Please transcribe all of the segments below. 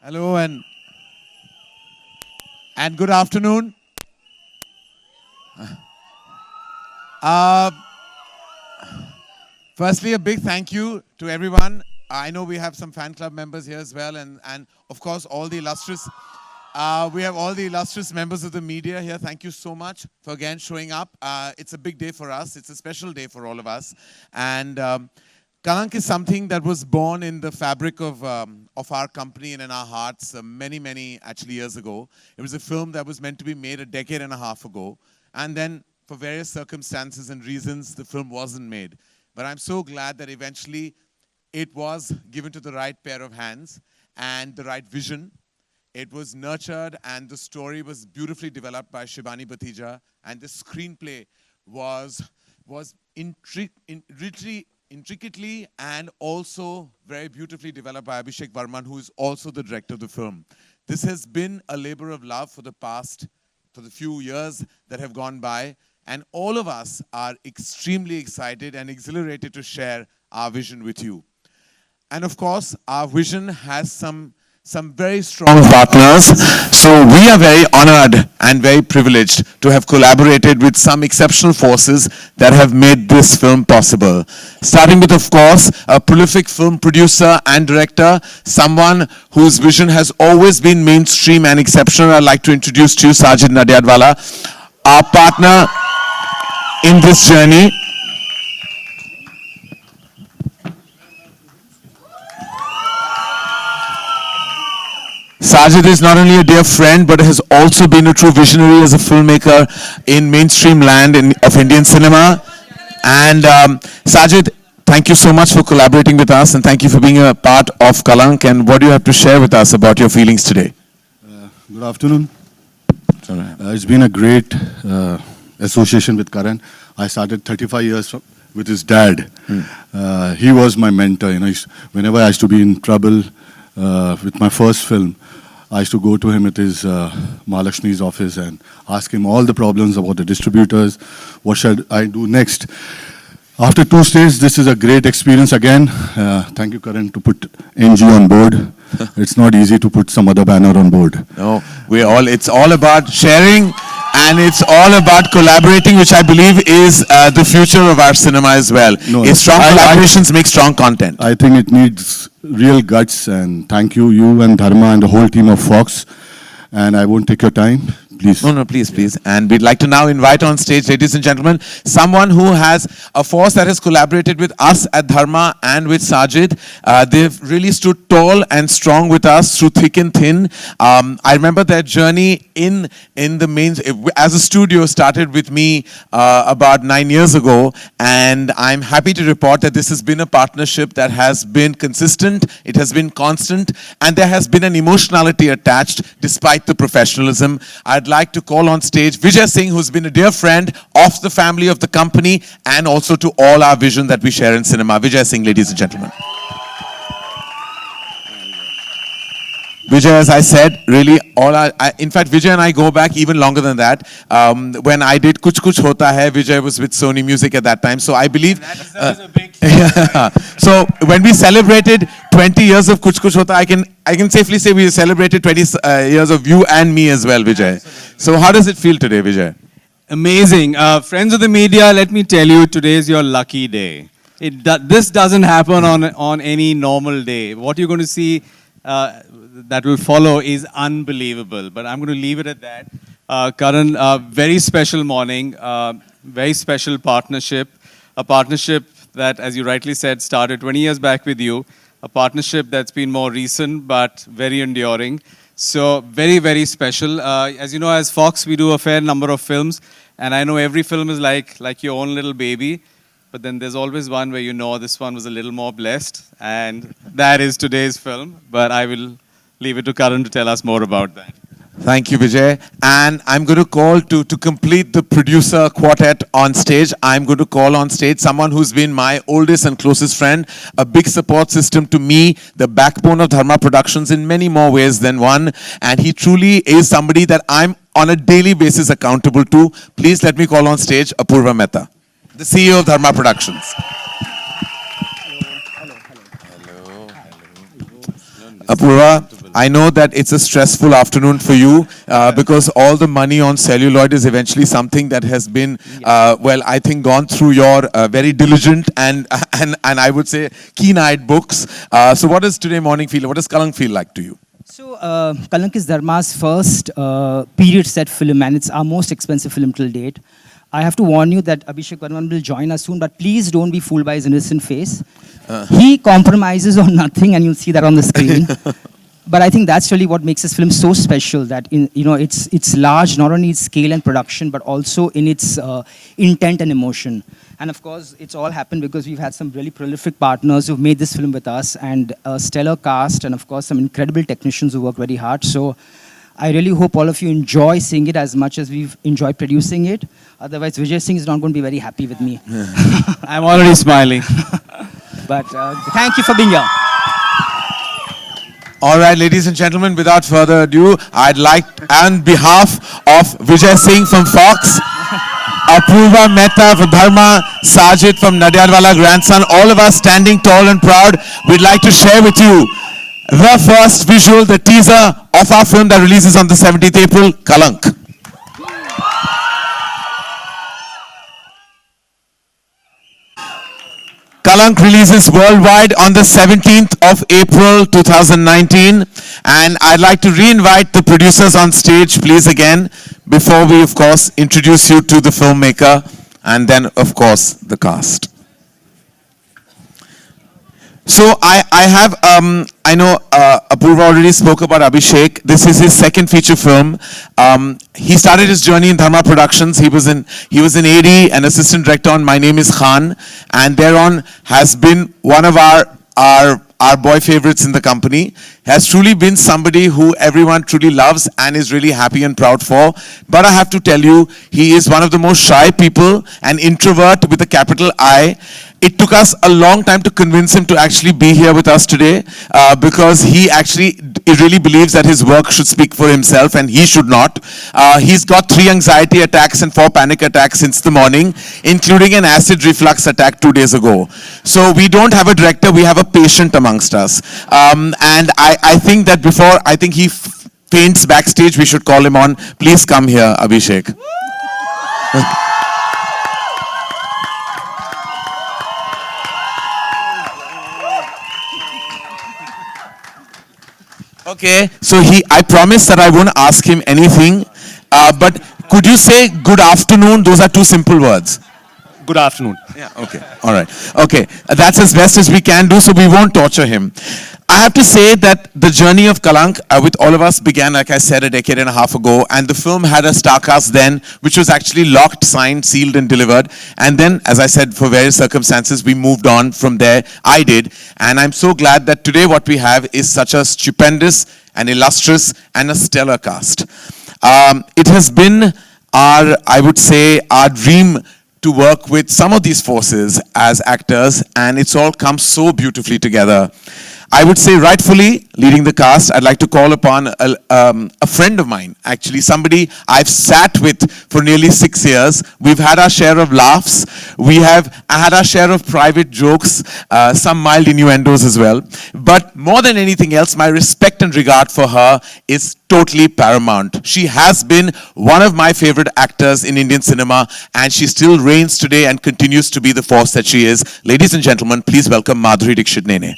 Hello and good afternoon. Uh, Firstly, a big thank you to everyone. I know we have some fan club members here as well, and of course all the illustrious. We have all the illustrious members of the media here. Thank you so much for again showing up. It's a big day for us. It's a special day for all of us, and. Kalank is something that was born in the fabric of our company and in our hearts many actually years ago. It was a film that was meant to be made a decade and a half ago. And then for various circumstances and reasons, the film wasn't made. But I'm so glad that eventually it was given to the right pair of hands and the right vision. It was nurtured and the story was beautifully developed by Shivani Batija. And the screenplay was intricately and also very beautifully developed by Abhishek Varman, who is also the director of the film. This has been a labor of love for the few years that have gone by, and all of us are extremely excited and exhilarated to share our vision with you. And of course, our vision has some very strong partners. So we are very honored and very privileged to have collaborated with some exceptional forces that have made this film possible. Starting with, of course, a prolific film producer and director, someone whose vision has always been mainstream and exceptional. I'd like to introduce to you Sajid Nadiadwala, our partner in this journey. Sajid is not only a dear friend, but has also been a true visionary as a filmmaker in mainstream land of Indian cinema. And Sajid, thank you so much for collaborating with us, and thank you for being a part of Kalank. And what do you have to share with us about your feelings today? Good afternoon. It's been a great association with Karan. I started 35 years with his dad. He was my mentor. Whenever I used to be in trouble with my first film, I used to go to him at his Mahalakshmi's office and ask him all the problems about the distributors. What should I do next? After 2 stages, this is a great experience again. Thank you, Karan, to put NG on board. It's not easy to put some other banner on board. No, it's all about sharing and it's all about collaborating, which I believe is the future of our cinema as well. No, strong collaborations make strong content. I think it needs real guts, and thank you, you and Dharma and the whole team of Fox. And I won't take your time. Please. No, please. And we'd like to now invite on stage, ladies and gentlemen, someone who has a force that has collaborated with us at Dharma and with Sajid. They've really stood tall and strong with us through thick and thin. I remember their journey in the main, as a studio started with me about 9 years ago. And I'm happy to report that this has been a partnership that has been consistent, it has been constant, and there has been an emotionality attached despite the professionalism. I'd like to call on stage Vijay Singh, who's been a dear friend of the family of the company and also to all our vision that we share in cinema. Vijay Singh, ladies and gentlemen. Vijay, as I said, really in fact, Vijay and I go back even longer than that. When I did Kuch Kuch Hota Hai, Vijay was with Sony Music at that time. So I believe... That was a big So when we celebrated 20 years of Kuch Kuch Hota, I can safely say we celebrated 20 years of you and me as well, Vijay. Absolutely. So how does it feel today, Vijay? Amazing. Friends of the media, let me tell you, today is your lucky day. This doesn't happen on any normal day. What you're going to see that will follow is unbelievable. But I'm going to leave it at that. Karan, very special morning, very special partnership. A partnership that, as you rightly said, started 20 years back with you. A partnership that's been more recent, but very enduring. So very special. As you know, as Fox, we do a fair number of films. And I know every film is like your own little baby. But then there's always one where you know this one was a little more blessed. And that is today's film. But I will leave it to Karan to tell us more about that. Thank you, Vijay. And I'm going to call to complete the producer quartet on stage. I'm going to call on stage someone who's been my oldest and closest friend, a big support system to me, the backbone of Dharma Productions in many more ways than one. And he truly is somebody that I'm on a daily basis accountable to. Please let me call on stage Apurva Mehta, the CEO of Dharma Productions. Apurva, I know that it's a stressful afternoon for you because all the money on celluloid is eventually something that has been, well, I think gone through your very diligent and, and I would say keen-eyed books. So what does today morning feel? What does Kalank feel like to you? So, Kalank is Dharma's first period set film, and it's our most expensive film till date. I have to warn you that Abhishek Varman will join us soon, but please don't be fooled by his innocent face. He compromises on nothing, and you'll see that on the screen. But I think that's really what makes this film so special. That it's large, not only its scale and production, but also in its intent and emotion. And of course, it's all happened because we've had some really prolific partners who've made this film with us, and a stellar cast, and of course, some incredible technicians who work very hard. So I really hope all of you enjoy seeing it as much as we've enjoyed producing it. Otherwise, Vijay Singh is not going to be very happy with me. I'm already smiling. But thank you for being here. All right, ladies and gentlemen, without further ado, I'd like, on behalf of Vijay Singh from Fox, Apurva Mehta from Dharma, Sajid from Nadyadwala Grandson, all of us standing tall and proud, we'd like to share with you the first visual, the teaser of our film that releases on the 17th April, Kalank. Kalank releases worldwide on the 17th of April 2019, and I'd like to re-invite the producers on stage, please, again, before we, of course, introduce you to the filmmaker and then, of course, the cast. So I know Apurva already spoke about Abhishek. This is his second feature film. He started his journey in Dharma Productions. He was an AD and assistant director on My Name is Khan, and thereon has been one of our boy favorites in the company. Has truly been somebody who everyone truly loves and is really happy and proud for. But I have to tell you, he is one of the most shy people, an introvert with a capital I. It took us a long time to convince him to actually be here with us today because he really believes that his work should speak for himself and he should not. He's got 3 anxiety attacks and 4 panic attacks since the morning, including an acid reflux attack 2 days ago. So we don't have a director, we have a patient amongst us. And I think that before, he faints backstage, we should call him on. Please come here, Abhishek. Okay, so I promise that I won't ask him anything, but could you say good afternoon? Those are 2 simple words. Good afternoon. Yeah, okay, all right. Okay, that's as best as we can do, so we won't torture him. I have to say that the journey of Kalank with all of us began, like I said, a decade and a half ago, and the film had a star cast then, which was actually locked, signed, sealed, and delivered. And then, as I said, for various circumstances, we moved on from there. I did, and I'm so glad that today what we have is such a stupendous and illustrious and a stellar cast. It has been I would say, our dream to work with some of these forces as actors, and it's all come so beautifully together. I would say rightfully leading the cast, I'd like to call upon a friend of mine, actually somebody I've sat with for nearly 6 years. We've had our share of laughs. We have had our share of private jokes, some mild innuendos as well. But more than anything else, my respect and regard for her is totally paramount. She has been one of my favorite actors in Indian cinema, and she still reigns today and continues to be the force that she is. Ladies and gentlemen, please welcome Madhuri Dixit Nene.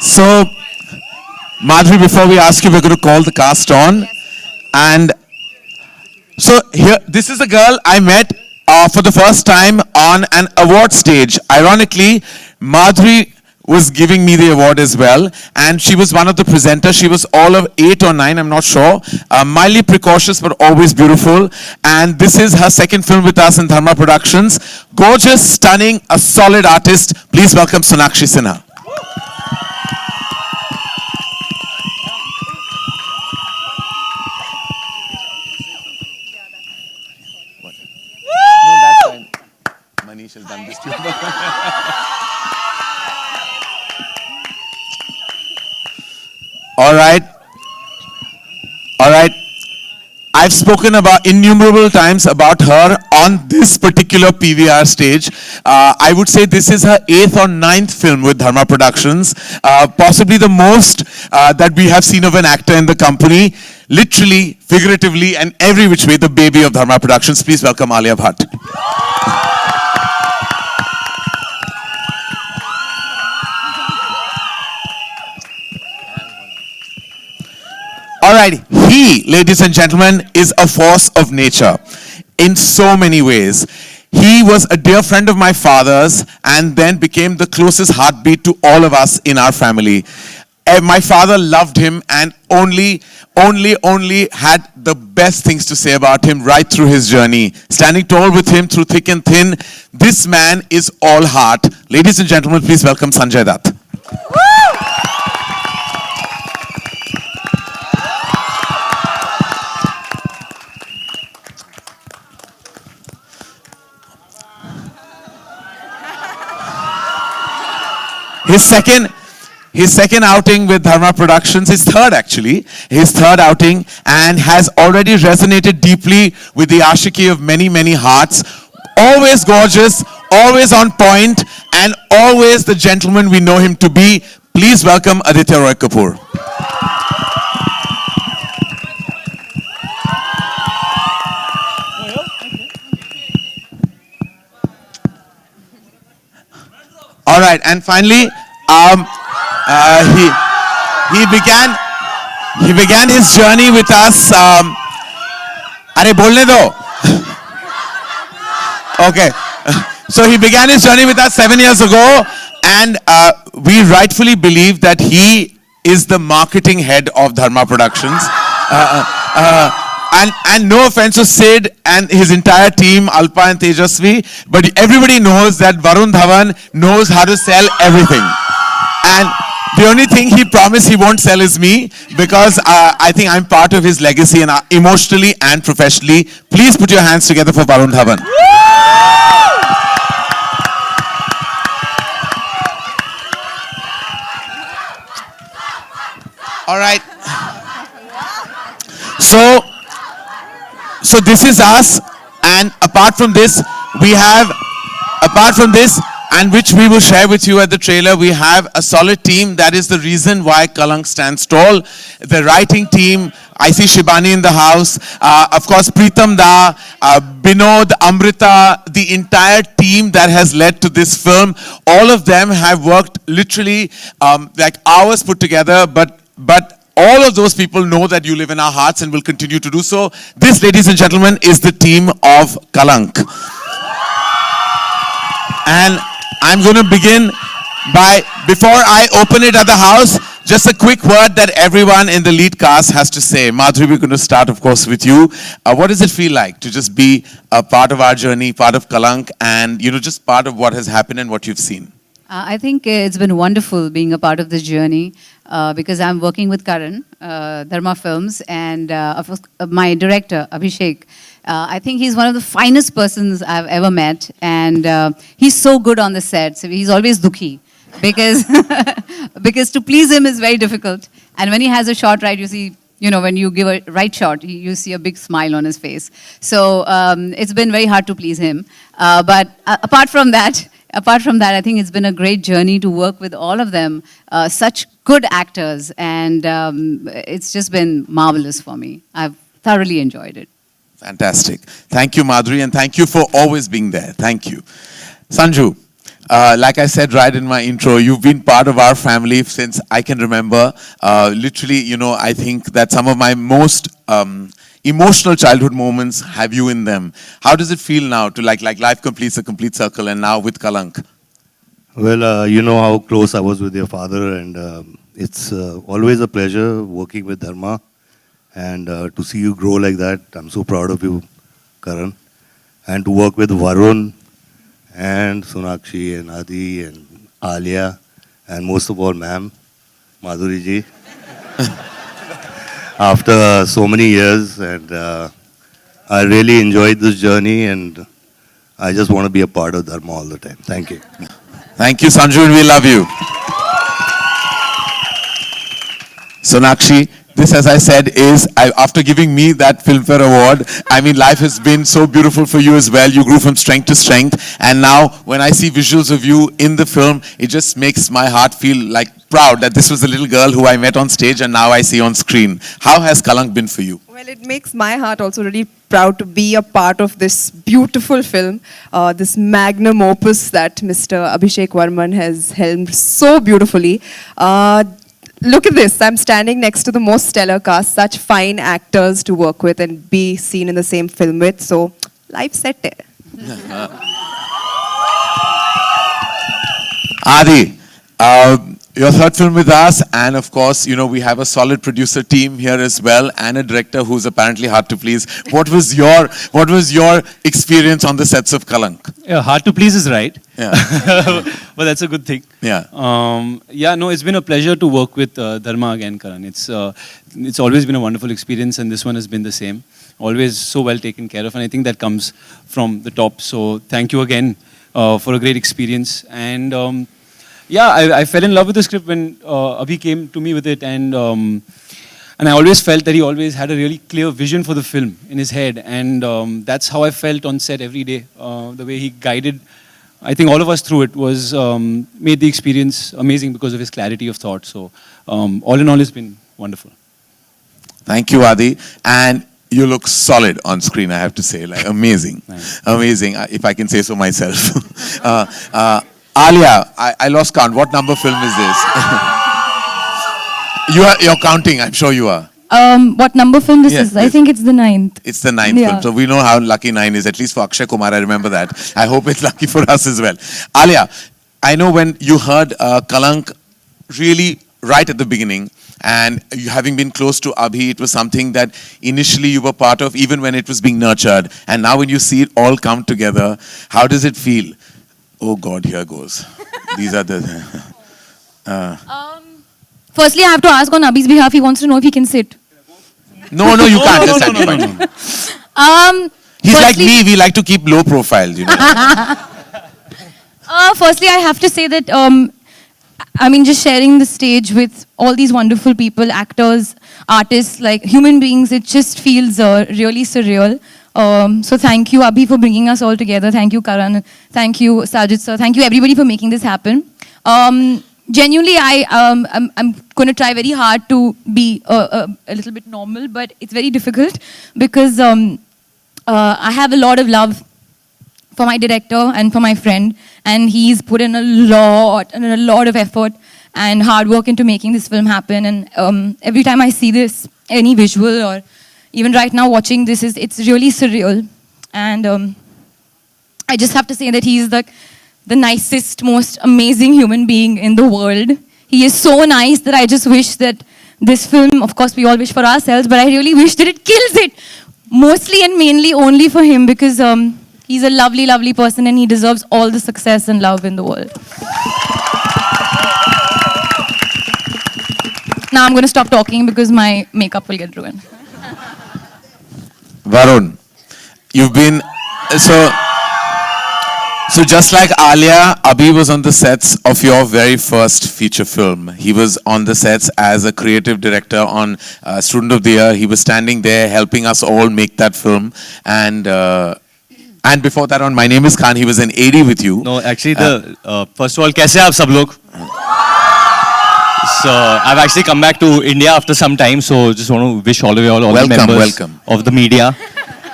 So, Madhuri, before we ask you, we're going to call the cast on. And so here, this is a girl I met for the first time on an award stage. Ironically, Madhuri was giving me the award as well, and she was one of the presenters. She was all of 8 or 9, I'm not sure. Mildly precocious, but always beautiful. And this is her second film with us in Dharma Productions. Gorgeous, stunning, a solid artist. Please welcome Sonakshi Sinha. Manish has done this too. All right. I've spoken about innumerable times about her on this particular PVR stage. I would say this is her 8th or 9th film with Dharma Productions, possibly the most that we have seen of an actor in the company. Literally, figuratively, and every which way, the baby of Dharma Productions. Please welcome Alia Bhatt. All right, he, ladies and gentlemen, is a force of nature in so many ways. He was a dear friend of my father's and then became the closest heartbeat to all of us in our family. My father loved him and only had the best things to say about him right through his journey. Standing tall with him through thick and thin, this man is all heart. Ladies and gentlemen, please welcome Sanjay Dutt. His second outing with Dharma Productions, his third outing, and has already resonated deeply with the ashiki of many, many hearts. Always gorgeous, always on point, and always the gentleman we know him to be. Please welcome Aditya Roy Kapoor. All right, and finally, he began his journey with us. Arey bolne do. Okay, so he began his journey with us 7 years ago, and we rightfully believe that he is the marketing head of Dharma Productions. And no offense to Sid and his entire team, Alpa and Tejasvi, but everybody knows that Varun Dhawan knows how to sell everything. And the only thing he promised he won't sell is me, because I think I'm part of his legacy, and emotionally and professionally. Please put your hands together for Varun Dhawan. All right. So this is us, and apart from this, and which we will share with you at the trailer, we have a solid team. That is the reason why Kalank stands tall. The writing team, I see Shibani in the house, of course Pritam Da, Binod, Amrita, the entire team that has led to this film. All of them have worked literally like hours put together, but all of those people know that you live in our hearts and will continue to do so. This, ladies and gentlemen, is the team of Kalank. And I'm going to begin by, before I open it at the house, just a quick word that everyone in the lead cast has to say. Madhuri, we're going to start, of course, with you. What does it feel like to just be a part of our journey, part of Kalank, and just part of what has happened and what you've seen? I think it's been wonderful being a part of this journey because I'm working with Karan, Dharma Films, and of course, my director, Abhishek. I think he's one of the finest persons I've ever met, and he's so good on the set. So he's always dukhi because, because to please him is very difficult. And when he has a shot right, you see, when you give a right shot, you see a big smile on his face. So it's been very hard to please him. But apart from that, I think it's been a great journey to work with all of them. Such good actors, and it's just been marvelous for me. I've thoroughly enjoyed it. Fantastic. Thank you, Madhuri, and thank you for always being there. Thank you. Sanju, like I said right in my intro, you've been part of our family since I can remember. Literally, I think that some of my most emotional childhood moments have you in them. How does it feel now to like life completes a complete circle, and now with Kalank? Well, you know how close I was with your father, and it's always a pleasure working with Dharma, and to see you grow like that. I'm so proud of you, Karan, and to work with Varun and Sonakshi and Adi and Alia, and most of all, ma'am, Madhuri ji. After so many years, and I really enjoyed this journey, and I just want to be a part of Dharma all the time. Thank you. Thank you, Sanju, and we love you. Sonakshi, This, as I said, is after giving me that Filmfare Award. I mean, life has been so beautiful for you as well. You grew from strength to strength, and now when I see visuals of you in the film, it just makes my heart feel like proud that this was the little girl who I met on stage and now I see on screen. How has Kalank been for you? Well, it makes my heart also really proud to be a part of this beautiful film, this magnum opus that Mr. Abhishek Varman has helmed so beautifully. Look at this. I'm standing next to the most stellar cast, such fine actors to work with and be seen in the same film with. So, life set there. Adi, your third film with us, and of course, you know, we have a solid producer team here as well, and a director who's apparently hard to please. What was your experience on the sets of Kalank? Yeah, hard to please is right. Yeah. But that's a good thing. Yeah. Yeah, no, it's been a pleasure to work with Dharma again, Karan. It's always been a wonderful experience, and this one has been the same. Always so well taken care of, and I think that comes from the top. So thank you again for a great experience. And yeah, I fell in love with the script when Abhi came to me with it, and I always felt that he always had a really clear vision for the film in his head, and that's how I felt on set every day. The way he guided, I think, all of us through it was made the experience amazing because of his clarity of thought. So all in all, it's been wonderful. Thank you, Adi. And you look solid on screen, I have to say. Like, amazing. Thanks. Amazing, if I can say so myself. Alia, I lost count. What number film is this? You're counting, I'm sure you are. What number film this Yes, is? I yes. think it's the 9th. It's the 9th Yeah. film. So we know how lucky 9 is, at least for Akshay Kumar, I remember that. I hope it's lucky for us as well. Alia, I know when you heard Kalank really right at the beginning, and you having been close to Abhi, it was something that initially you were part of, even when it was being nurtured. And now when you see it all come together, how does it feel? Oh God, here goes. These are the... Firstly, I have to ask on Abhi's behalf. He wants to know if he can sit. No, you can't. Just stand fine. He's like Firstly- me, we like to keep low profile, you know. Firstly, I have to say that I mean, just sharing the stage with all these wonderful people, actors, artists, like human beings, it just feels really surreal. So thank you, Abhi, for bringing us all together. Thank you, Karan. Thank you, Sajid sir. Thank you, everybody, for making this happen. Genuinely, I'm going to try very hard to be a little bit normal, but it's very difficult because I have a lot of love for my director and for my friend, and he's put in a lot of effort and hard work into making this film happen. And every time I see this, any visual or even right now watching this, it's really surreal. And I just have to say that he's the nicest, most amazing human being in the world. He is so nice that I just wish that this film, of course we all wish for ourselves, but I really wish that it kills it. Mostly and mainly only for him, because he's a lovely, lovely person and he deserves all the success and love in the world. Now I'm going to stop talking because my makeup will get ruined. Varun, you've been so just like Alia, Abhi was on the sets of your very first feature film. He was on the sets as a creative director on Student of the Year. He was standing there helping us all make that film, and before that on My Name Is Khan, he was an AD with you. No, actually, first of all, kaise aap sab log? So I've actually come back to India after some time, so just want to wish all of you all Welcome, the members welcome. of the media,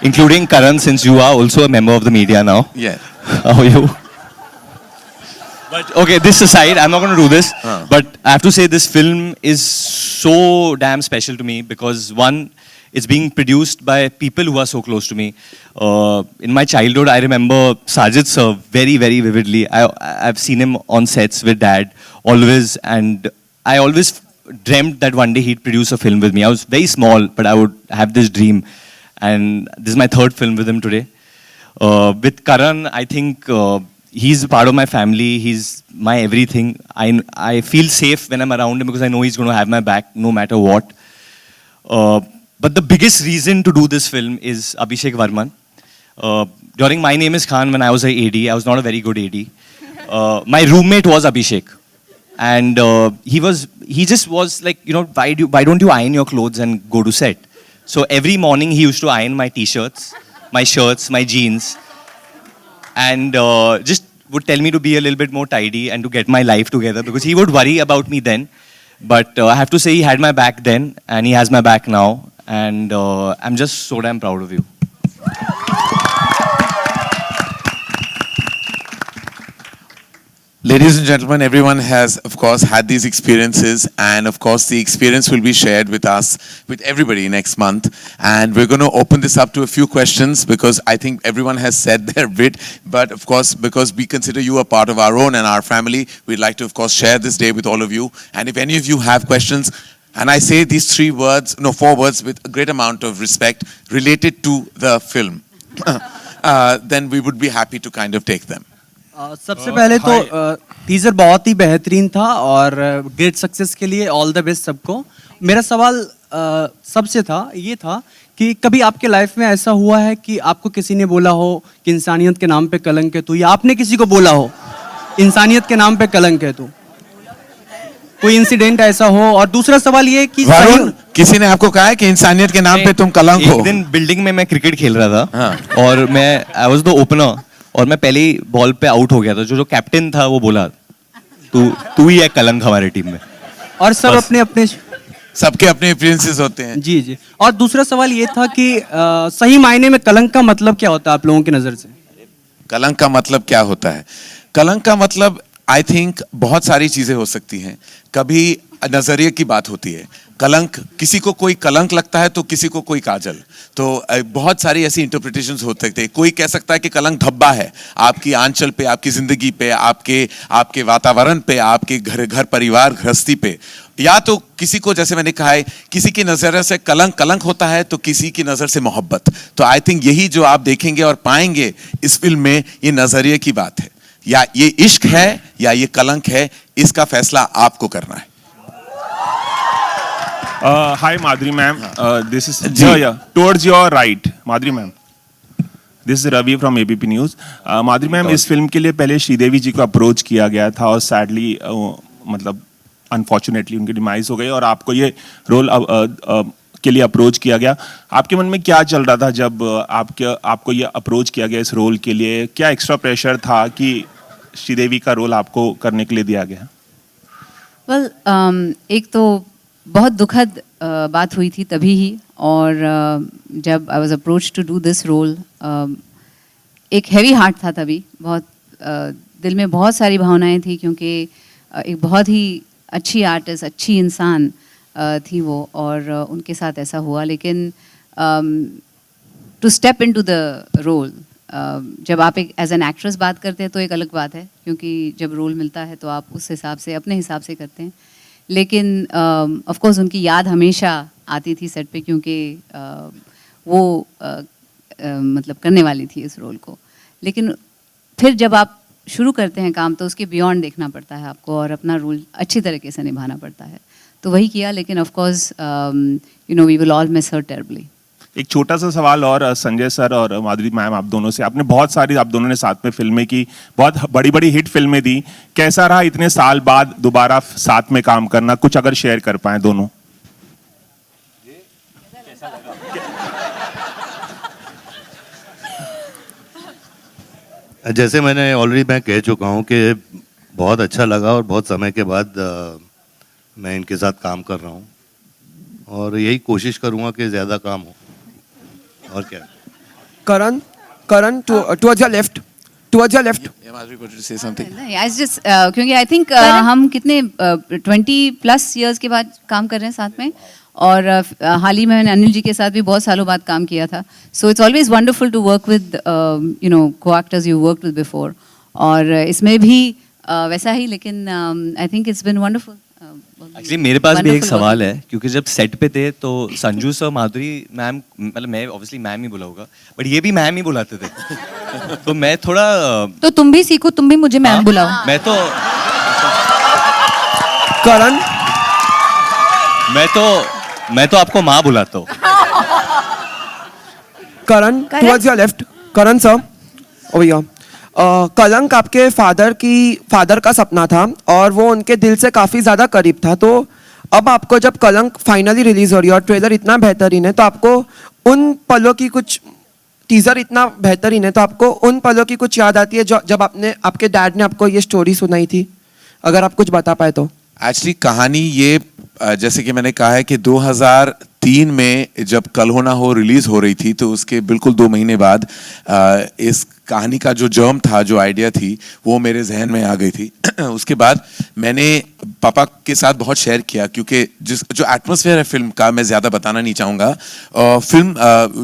including Karan, since you are also a member of the media now. Yeah. How are you? But okay, this aside, I'm not going to do this. But I have to say this film is so damn special to me because one, it's being produced by people who are so close to me. In my childhood, I remember Sajid sir very, very vividly. I've seen him on sets with dad always, and I always dreamt that one day he'd produce a film with me. I was very small, but I would have this dream. And this is my third film with him today. With Karan, I think he's a part of my family. He's my everything. I feel safe when I'm around him because I know he's going to have my back no matter what. But the biggest reason to do this film is Abhishek Varman. During My Name Is Khan, when I was a AD, I was not a very good AD. My roommate was Abhishek. And he he just was like, you know, why don't you iron your clothes and go to set? So every morning he used to iron my t-shirts, my shirts, my jeans, and just would tell me to be a little bit more tidy and to get my life together, because he would worry about me then. But I have to say he had my back then and he has my back now, and I'm just so damn proud of you. Ladies and gentlemen, everyone has, of course, had these experiences, and of course, the experience will be shared with us, with everybody next month. And we're going to open this up to a few questions, because I think everyone has said their bit. But of course, because we consider you a part of our own and our family, we'd like to, of course, share this day with all of you. And if any of you have questions, and I say these four words with a great amount of respect related to the film, then we would be happy to kind of take them. सबसे पहले तो teaser बहुत ही बेहतरीन था और great success के लिए all the best सबको। मेरा सवाल सबसे था, ये था कि कभी आपके लाइफ में ऐसा हुआ है कि आपको किसी ने बोला हो कि इंसानियत के नाम पे कलंक है तू, या आपने किसी को बोला हो इंसानियत के नाम पे कलंक है तू? कोई इंसिडेंट ऐसा हो? और दूसरा सवाल ये कि वरुण, किसी ने आपको कहा है कि इंसानियत के नाम पे तुम कलंक हो? एक दिन बिल्डिंग में मैं क्रिकेट खेल रहा था, और आई वाज द ओपनर, और मैं पहले ही बॉल पे आउट हो गया था। जो कैप्टन था वो बोला तू ही है कलंक हमारी टीम में। और सब अपने अपने सबके अपने एक्सपीरियंसेस होते हैं। जी जी। और दूसरा सवाल ये था कि सही मायने में कलंक का मतलब क्या होता है आप लोगों की नजर से? कलंक का मतलब क्या होता है? कलंक का मतलब आई थिंक बहुत सारी चीजें हो सकती हैं। कभी नजरिए की बात होती है। कलंक, किसी को कोई कलंक लगता है तो किसी को कोई काजल, तो बहुत सारी ऐसी इंटरप्रिटेशंस हो सकते हैं। कोई कह सकता है कि कलंक धब्बा है आपकी आंचल पे, आपकी जिंदगी पे, आपके वातावरण पे, आपके घर परिवार गृहस्थी पे, या तो किसी को, जैसे मैंने कहा है, किसी की नजर से कलंक होता है तो किसी की नजर से मोहब्बत। तो आई थिंक यही जो आप देखेंगे और पाएंगे इस फिल्म में, ये नजरिए की बात है, या ये इश्क है या ये कलंक है, इसका फैसला आपको करना है। Hi Madhuri ma'am, this is towards your right, Madhuri ma'am. This is Ravi from ABP News. Madhuri ma'am, इस फिल्म के लिए पहले श्रीदेवी जी को अप्रोच किया गया था और सैडली मतलब अनफॉर्चुनेटली उनकी डिमाइज हो गई, और आपको ये रोल के लिए अप्रोच किया गया। आपके मन में क्या चल रहा था जब आपको ये अप्रोच किया गया इस रोल के लिए? क्या एक्स्ट्रा प्रेशर था कि श्रीदेवी का रोल आपको करने के लिए दिया गया? Well, एक तो बहुत दुखद बात हुई थी तभी ही, और जब I was approach to do this role, एक हैवी हार्ट था तभी, बहुत दिल में बहुत सारी भावनाएं थी, क्योंकि एक बहुत ही अच्छी आर्टिस्ट, अच्छी इंसान थी वो, और उनके साथ ऐसा हुआ। लेकिन to step into the role, जब आप एक एज एन एक्ट्रेस बात करते हैं तो एक अलग बात है, क्योंकि जब रोल मिलता है तो आप उस हिसाब से, अपने हिसाब से करते हैं। लेकिन ऑफ कोर्स उनकी याद हमेशा आती थी सेट पे, क्योंकि वो मतलब करने वाली थी इस रोल को। लेकिन फिर जब आप शुरू करते हैं काम तो उसके बियॉन्ड देखना पड़ता है आपको, और अपना रोल अच्छी तरीके से निभाना पड़ता है, तो वही किया। लेकिन of course you know we will all miss her terribly. एक छोटा सा सवाल और संजय सर और माधुरी मैम, आप दोनों से, आपने बहुत सारी, आप दोनों ने साथ में फिल्में की, बहुत बड़ी बड़ी हिट फिल्में दी, कैसा रहा इतने साल बाद दोबारा साथ में काम करना? कुछ अगर शेयर कर पाए दोनों। जैसे मैंने ऑलरेडी मैं कह चुका हूँ कि बहुत अच्छा लगा, और बहुत समय के बाद मैं इनके साथ काम कर रहा हूँ, और यही कोशिश करूँगा कि ज़्यादा काम हो। और क्या? Karan, towards your left. Yeah, Madhuri, wanted to say something. क्योंकि आई थिंक हम कितने 20+ years के बाद काम कर रहे हैं साथ में, और हाल ही में मैंने अनिल जी के साथ भी बहुत सालों बाद काम किया था। So it's always wonderful to work with you know co-actors you worked with before, और इसमें भी वैसा ही। लेकिन I think it's been wonderful. Actually मेरे पास भी एक सवाल है, क्योंकि जब सेट पे थे तो संजू सर, माधुरी मैम, मतलब मैं ऑब्वियसली मैम ही बोला होगा, बट ये भी मैम ही बुलाते थे तो मैं थोड़ा, तो तुम भी सीखो, तुम भी मुझे मैम बुलाओ। मैं तो आपको माँ बुलाता हूँ। Karan, towards your left. Karan sir, over here. कलंक आपके फादर का सपना था, और वो उनके दिल से काफ़ी ज़्यादा करीब था, तो अब आपको जब कलंक फाइनली रिलीज हो रही है और ट्रेलर इतना बेहतरीन है, तो आपको उन पलों की कुछ, टीजर इतना बेहतरीन है, तो आपको उन पलों की कुछ याद आती है जो जब आपके डैड ने आपको ये स्टोरी सुनाई थी? अगर आप कुछ बता पाए तो। एक्चुअली कहानी ये जैसे कि मैंने कहा है कि 2003 में जब कल हो ना हो रिलीज हो रही थी, तो उसके बिल्कुल 2 महीने बाद इस कहानी का जो जर्म था, जो आइडिया थी, वो मेरे जहन में आ गई थी। उसके बाद मैंने पापा के साथ बहुत शेयर किया, क्योंकि जो एटमॉस्फेयर है फिल्म का, मैं ज़्यादा बताना नहीं चाहूँगा। फिल्म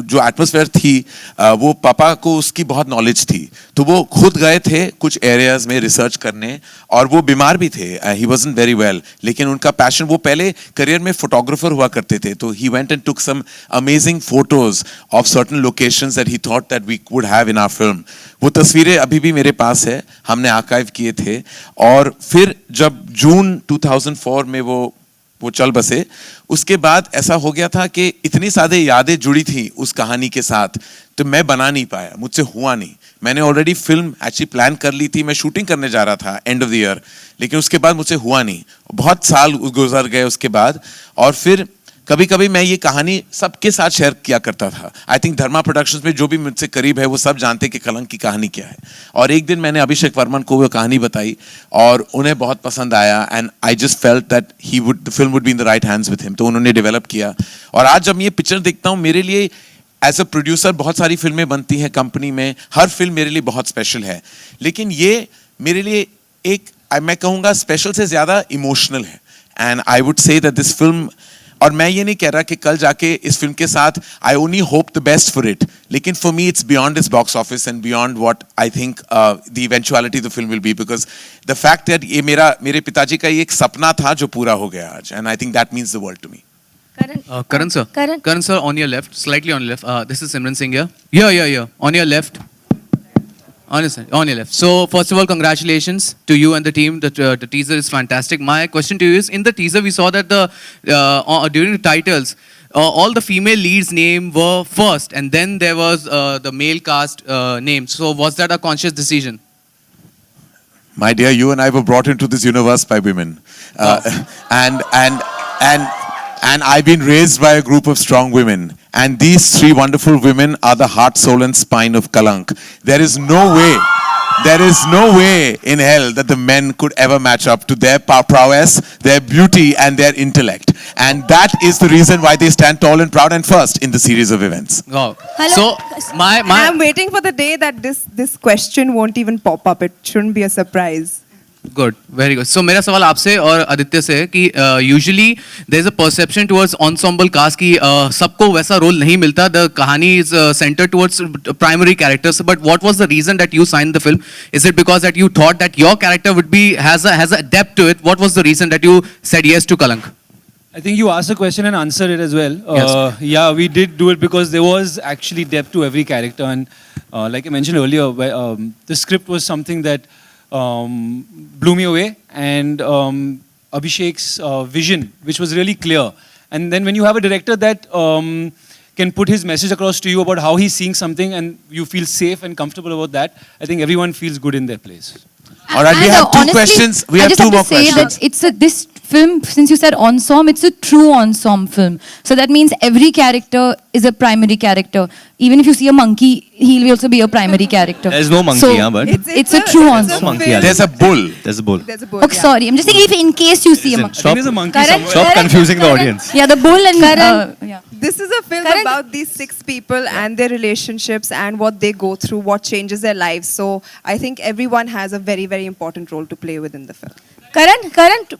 जो एटमॉस्फेयर थी, वो पापा को उसकी बहुत नॉलेज थी, तो वो खुद गए थे कुछ एरियाज में रिसर्च करने, और वो बीमार भी थे, ही वाज़न्ट वेरी वेल, लेकिन उनका पैशन, वो पहले करियर में फोटोग्राफर हुआ करते थे, तो he went and took some amazing photos of certain locations that he thought that we would have in our film. वो तस्वीरें अभी भी मेरे पास है, हमने आर्काइव किए थे। और फिर जब जून 2004 में वो चल बसे, उसके बाद ऐसा हो गया था कि इतनी सारी यादें जुड़ी थी उस कहानी के साथ, तो मैं बना नहीं पाया, मुझसे हुआ नहीं। मैंने ऑलरेडी फिल्म एक्चुअली प्लान कर ली थी, मैं शूटिंग करने जा रहा था एंड ऑफ द ईयर, लेकिन उसके बाद मुझसे हुआ नहीं। बहुत साल गुजर गए उसके बाद, और फिर कभी कभी मैं ये कहानी सबके साथ शेयर किया करता था। आई थिंक धर्मा प्रोडक्शंस में जो भी मुझसे करीब है वो सब जानते कि कलंक की कहानी क्या है। और एक दिन मैंने अभिषेक वर्मन को वो कहानी बताई और उन्हें बहुत पसंद आया, and I just felt that the film would be in the right hands with him, तो उन्होंने डेवलप किया। और आज जब ये पिक्चर देखता हूँ, मेरे लिए एज अ प्रोड्यूसर बहुत सारी फिल्में बनती हैं कंपनी में, हर फिल्म मेरे लिए बहुत स्पेशल है, लेकिन ये मेरे लिए एक, मैं कहूँगा स्पेशल से ज़्यादा इमोशनल है। And I would say that this film, और मैं ये नहीं कह रहा कि कल जाके इस फिल्म के साथ I only hope the best for it, लेकिन for me it's beyond its box office and beyond what I think the eventuality the film will be, because the fact that ये मेरे पिताजी का ये एक सपना था जो पूरा हो गया आज, and I think that means the world to me. Karan sir. Karan sir, on your left, slightly on your left. This is Simran Singh here. Yeah. On your left. On your left. So first of all, congratulations to you and the team. The teaser is fantastic. My question to you is, in the teaser we saw that during the titles, all the female leads' name were first, and then there was the male cast name. So was that a conscious decision? My dear, you and I were brought into this universe by women, and I've been raised by a group of strong women, and these 3 wonderful women are the heart, soul and spine of Kalank. There is no way in hell that the men could ever match up to their prowess, their beauty and their intellect, and that is the reason why they stand tall and proud and first in the series of events. Wow. Hello. So I'm waiting for the day that this question won't even pop up. It shouldn't be a surprise. Good, very good. So मेरा सवाल आपसे और आदित्य से है कि usually there is a perception towards ensemble cast कि सबको वैसा रोल नहीं मिलता. The कहानी is centered towards primary characters. But what was the reason that you signed the film? Is it because that you thought that your character would be has a depth to it? What was the reason that you said yes to Kalank? I think you asked a question and answered it as well. Yes. Yeah, we did do it because there was actually depth to every character, and like I mentioned earlier, the script was something that blew me away, and Abhishek's vision, which was really clear. And then when you have a director that can put his message across to you about how he's seeing something, and you feel safe and comfortable about that, I think everyone feels good in their place. All right, we have 2 questions. We have 2 more questions. That it's this film, since you said ensemble, it's a true ensemble film. So that means every character is a primary character. Even if you see a monkey, he'll also be a primary character. There's no monkey, so but it's a true ensemble. There's a bull. There's a bull. There's a bull. Okay, sorry. I'm just saying, if in case you see a monkey. I think there's a monkey somewhere. Stop confusing the audience. Yeah, the bull and yeah. This is a film about these 6 people and their relationships and what they go through, what changes their lives. So I think everyone has a very, very important role to play within the film. Karan.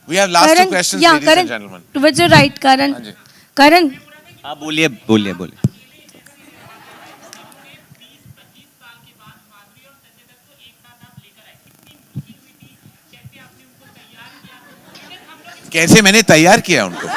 We have last 2 questions, yeah, ladies and gentlemen. Towards your right, Karan. Karan. हाँ बोलिए. कैसे मैंने तैयार किया उनको?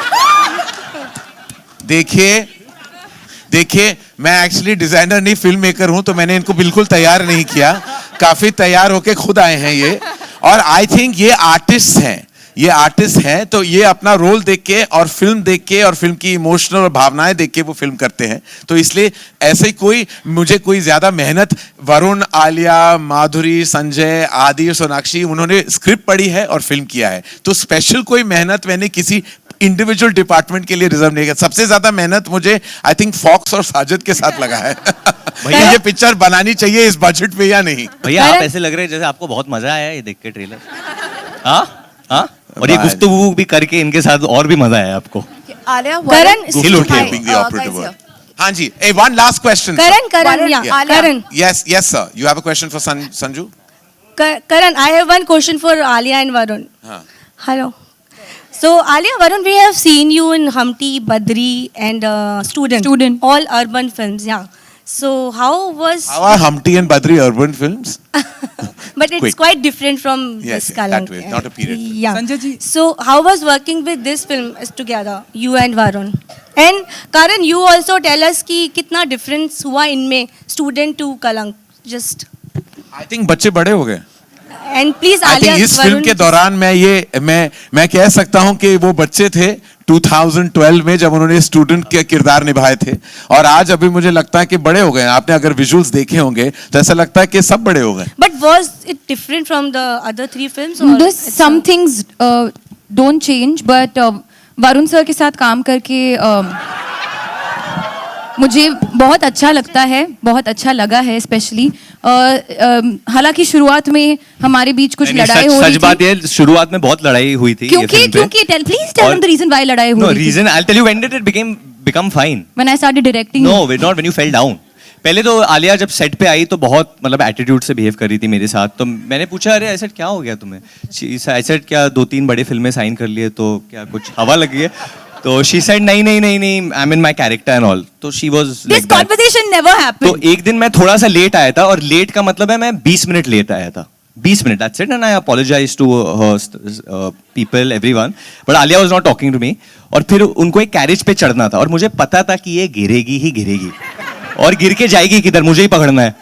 देखिए मैं actually designer नहीं, फिल्म मेकर हूं, तो मैंने इनको बिल्कुल तैयार नहीं किया, काफी तैयार होके खुद आए हैं ये। और आई थिंक ये आर्टिस्ट हैं, तो ये अपना रोल देख के और फिल्म देख के और फिल्म की इमोशनल और भावनाएं देख के वो फिल्म करते हैं, तो इसलिए ऐसे ही मुझे कोई ज्यादा मेहनत, वरुण, आलिया, माधुरी, संजय, आदि, सोनाक्षी, उन्होंने स्क्रिप्ट पढ़ी है और फिल्म किया है, तो स्पेशल कोई मेहनत मैंने किसी इंडिविजुअल डिपार्टमेंट के लिए रिजर्व नहीं किया। सबसे ज्यादा मेहनत मुझे आई थिंक फॉक्स और साजिद के साथ लगा है भैया ये पिक्चर बनानी चाहिए इस बजट पे या नहीं। भैया आप ऐसे लग रहे हैं जैसे आपको बहुत मजा आया ये देख के ट्रेलर। हाँ हाँ, और ये गुफ्तगू भी करके इनके साथ और भी मजा आया आपको। हाँ जी, one last question. Karan. Yes, sir. You have a question for Sanju? Karan, I have one question for Alia and Varun. Hello. So, Alia, Varun, we have seen you in Humpty, Badri, and Student. All urban films, yeah. So, how are Humpty and Badri urban films? But it's quite different from this Kalank. That way, not a period film. Yeah. Sanjay ji. So, how was working with this film together, you and Varun? And Karan, you also tell us कि कितना difference हुआ इनमें Student to Kalank. Just. I think बच्चे बड़े हो गए। And please, I Alia, think इस film के दौरान मैं कह सकता हूं कि वो बच्चे थे 2012 में जब उन्होंने स्टूडेंट के किरदार निभाए थे, और आज अभी मुझे लगता है कि बड़े हो गए। आपने अगर विजुअल्स देखे होंगे तो ऐसा लगता है कि सब बड़े हो गए। But was it different from the other three films? Or Some things don't change, but Varun sir के साथ काम करके मुझे बहुत अच्छा लगता है, बहुत अच्छा लगा है स्पेशली। हालांकि शुरुआत में हमारे बीच कुछ लड़ाई हो रही थी। सच बात है, शुरुआत में बहुत लड़ाई हुई थी। क्योंकि please tell them the reason why लड़ाई हुई थी। No reason, I'll tell you when did it become fine. When I started directing. No, not when you fell down. पहले तो आलिया जब सेट पे आई तो बहुत मतलब एटीट्यूड से बिहेव कर रही थी मेरे साथ। तो मैंने पूछा अरे ऐसा क्या हो गया तुम्हें? ऐसा क्या 2-3 बड़े फिल्में साइन कर लिए तो क्या कुछ हवा लगी है? तो she said नहीं I am in my character and all. तो she was like This conversation never happened. तो एक दिन मैं थोड़ा सा लेट आया था, और लेट का मतलब है मैं 20 मिनट लेट आया था। 20 minute, that's it, and I apologize to people, everyone, but Alia was not talking to me। और फिर उनको एक कैरेज पे चढ़ना था और मुझे पता था कि ये गिरेगी ही गिरेगी, और गिर के जाएगी किधर, मुझे ही पकड़ना है।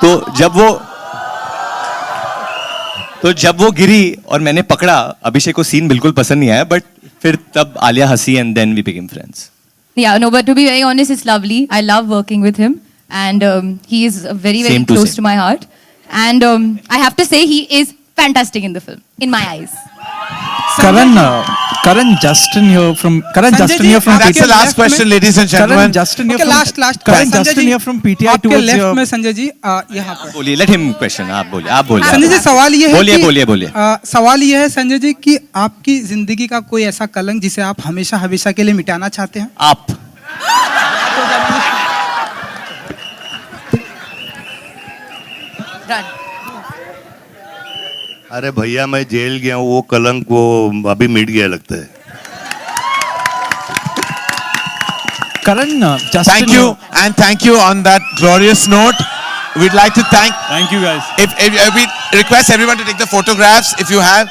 तो जब वो गिरी और मैंने पकड़ा, अभिषेक को सीन बिल्कुल पसंद नहीं आया, बट फिर तब आलिया हंसी and then we became friends. Yeah, no, but to be very honest, it's lovely. I love working with him, and he is very close to my heart. And I have to say, he is fantastic in the film, in my eyes. Karan Justin here from That's the last question, ladies and gentlemen. Karan Justin here Karan Justin here from PTI आपके towards left your में संजय जी यहाँ पर बोलिए, let him question, आप बोलिए। संजय जी सवाल ये है बोलिए। सवाल ये है संजय जी कि आपकी जिंदगी का कोई ऐसा कलंक जिसे आप हमेशा के लिए मिटाना चाहते हैं? आप अरे भैया मैं जेल गया हूँ, वो कलंक वो अभी मिट गया लगता है। Karan Justin. Thank you on that glorious note. We'd like to thank you guys. If we request everyone to take the photographs if you have.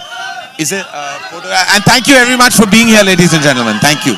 Is it photograph? And thank you very much for being here, ladies and gentlemen. Thank you.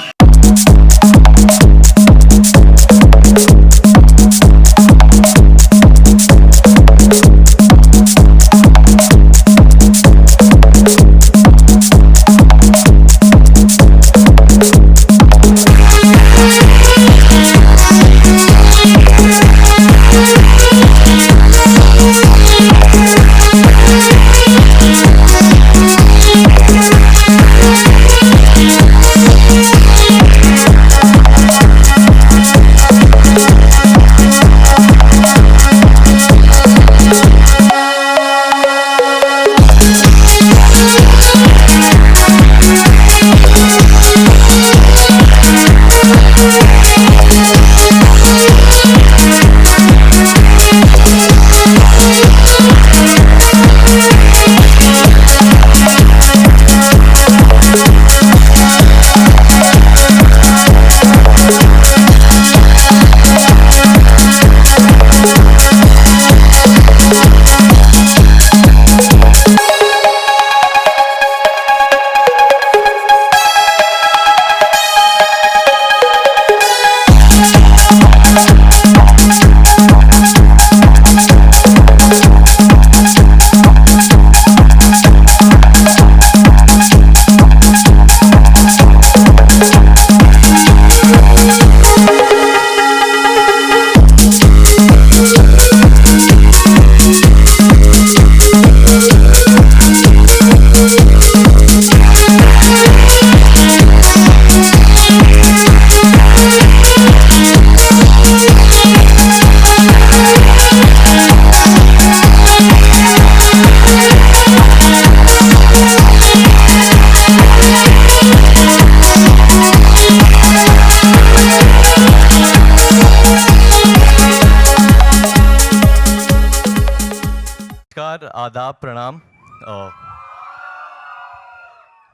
आदाब, pranam.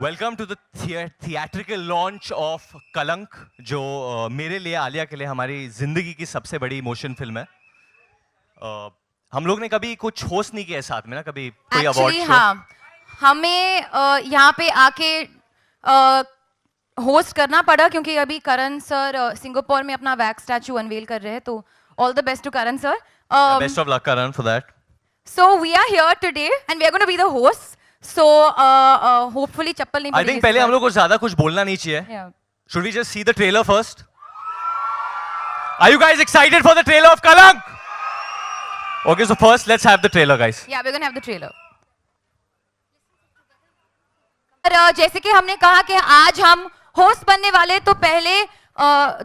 Welcome to the theatrical launch of Kalank, जो मेरे लिए, आलिया के लिए हमारी जिंदगी की सबसे बड़ी इमोशन फिल्म है. हम लोग ने कभी कुछ होस्ट नहीं किया है साथ में ना, कभी कोई अवार्ड शो. हाँ, हमें यहाँ पे आके होस्ट करना पड़ा क्योंकि अभी करण सर सिंगापुर में अपना वैक्स स्टैचू अनवेल कर रहे हैं, तो all the best to Karan sir. Best of luck, Karan, for that. So we are here today and we are going to be the hosts. So hopefully चप्पल नहीं I think पहले हम लोग को ज़्यादा कुछ बोलना नहीं चाहिए. Yeah. Should we just see the trailer first? Are you guys excited for the trailer of Kalank? Okay, so first let's have the trailer, guys. Yeah, we're going to have the trailer. और जैसे कि हमने कहा कि आज हम host बनने वाले, तो पहले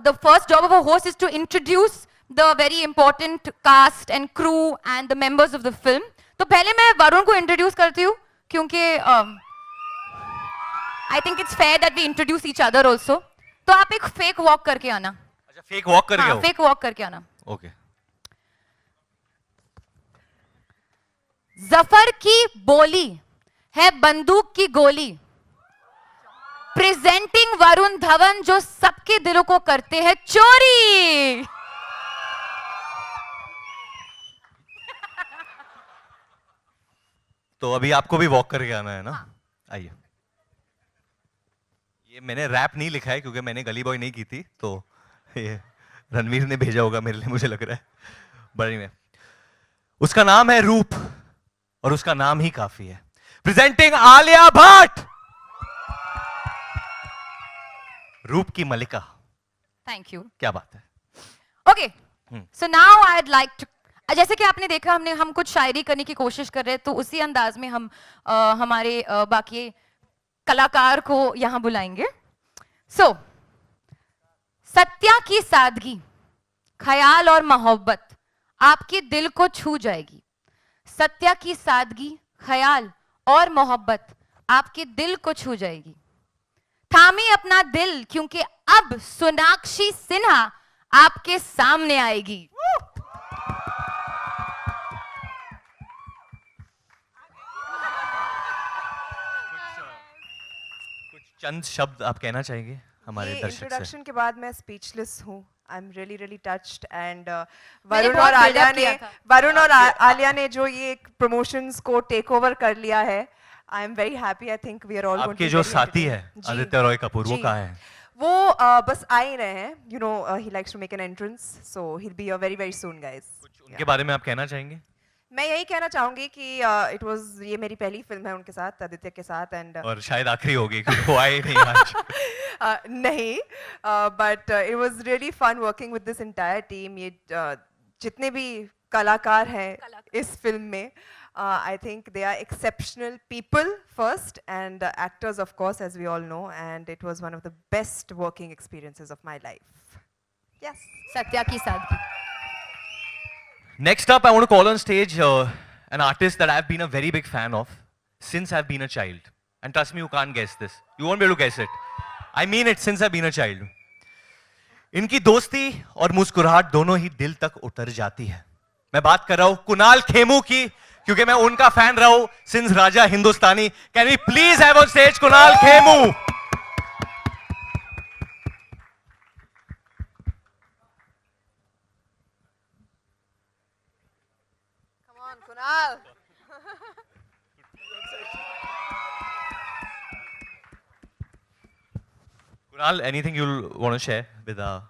the first job of a host is to introduce the very important cast and crew and the members of the film. तो पहले मैं वरुण को इंट्रोड्यूस करती हूँ क्योंकि I think it's fair that we introduce each other also. तो आप एक फेक वॉक करके आना. अच्छा, फेक वॉक करके आओ. फेक वॉक करके आना. Okay. जफर की बोली है बंदूक की गोली, प्रेजेंटिंग वरुण धवन जो सबके दिलों को करते हैं चोरी. तो अभी आपको भी वॉक करके आना है ना? आइए. ये मैंने रैप नहीं लिखा है क्योंकि मैंने गली बॉय नहीं की थी, तो ये रणवीर ने भेजा होगा मेरे लिए, मुझे लग रहा है. बड़ी में उसका नाम है रूप और उसका नाम ही काफी है. प्रेजेंटिंग आलिया भट्ट, रूप की मलिका. Thank you. क्या बात है. Okay, so now I would like to, जैसे कि आपने देखा हम कुछ शायरी करने की कोशिश कर रहे हैं, तो उसी अंदाज में हम हमारे बाकी कलाकार को यहां बुलाएंगे. सो सत्या की सादगी, ख्याल और मोहब्बत आपके दिल को छू जाएगी. सत्या की सादगी, ख्याल और मोहब्बत आपके दिल को छू जाएगी. थामी अपना दिल क्योंकि अब सोनाक्षी सिन्हा आपके सामने आएगी. चंद शब्द आप कहना चाहेंगे हमारे दर्शक से? इंट्रोडक्शन के बाद मैं स्पीचलेस हूँ. I am really touched and मैंने वरुण बहुत और आलिया build-up ने किया था. वरुण और आलिया ने जो ये प्रमोशंस को टेक ओवर कर लिया है, I am very happy. I think we are all आपके जो साथी है आदित्य रॉय कपूर, वो कहाँ है? वो बस आ ही रहे हैं. You know he likes to make an entrance, so he will be here very soon guys. उनके बारे में आप कहना चाहेंगे? मैं यही कहना चाहूंगी कि इट वाज, ये मेरी पहली फिल्म है उनके साथ, आदित्य के साथ. एंड और शायद आखिरी होगी क्योंकि वो आए नहीं आज. नहीं, but it was really fun working with this entire team. ये जितने भी कलाकार हैं इस फिल्म में, I think they are exceptional people first, and actors of course, as we all know, and it was one of the best working experiences of my life. Yes. Satya की सादगी. Next up, I want to call on stage an artist that I've been a very big fan of since I've been a child. And trust me, you can't guess this. You won't be able to guess it. I mean it, since I've been a child. इनकी दोस्ती और मुस्कुराहट दोनों ही दिल तक उतर जाती है. मैं बात कर रहा हूं कुणाल खेमू की, क्योंकि मैं उनका फैन रहा हूं since Raja Hindustani. Can we please have on stage Kunal Khemu? Come on, Kunal. Kunal, anything you'll want to share with our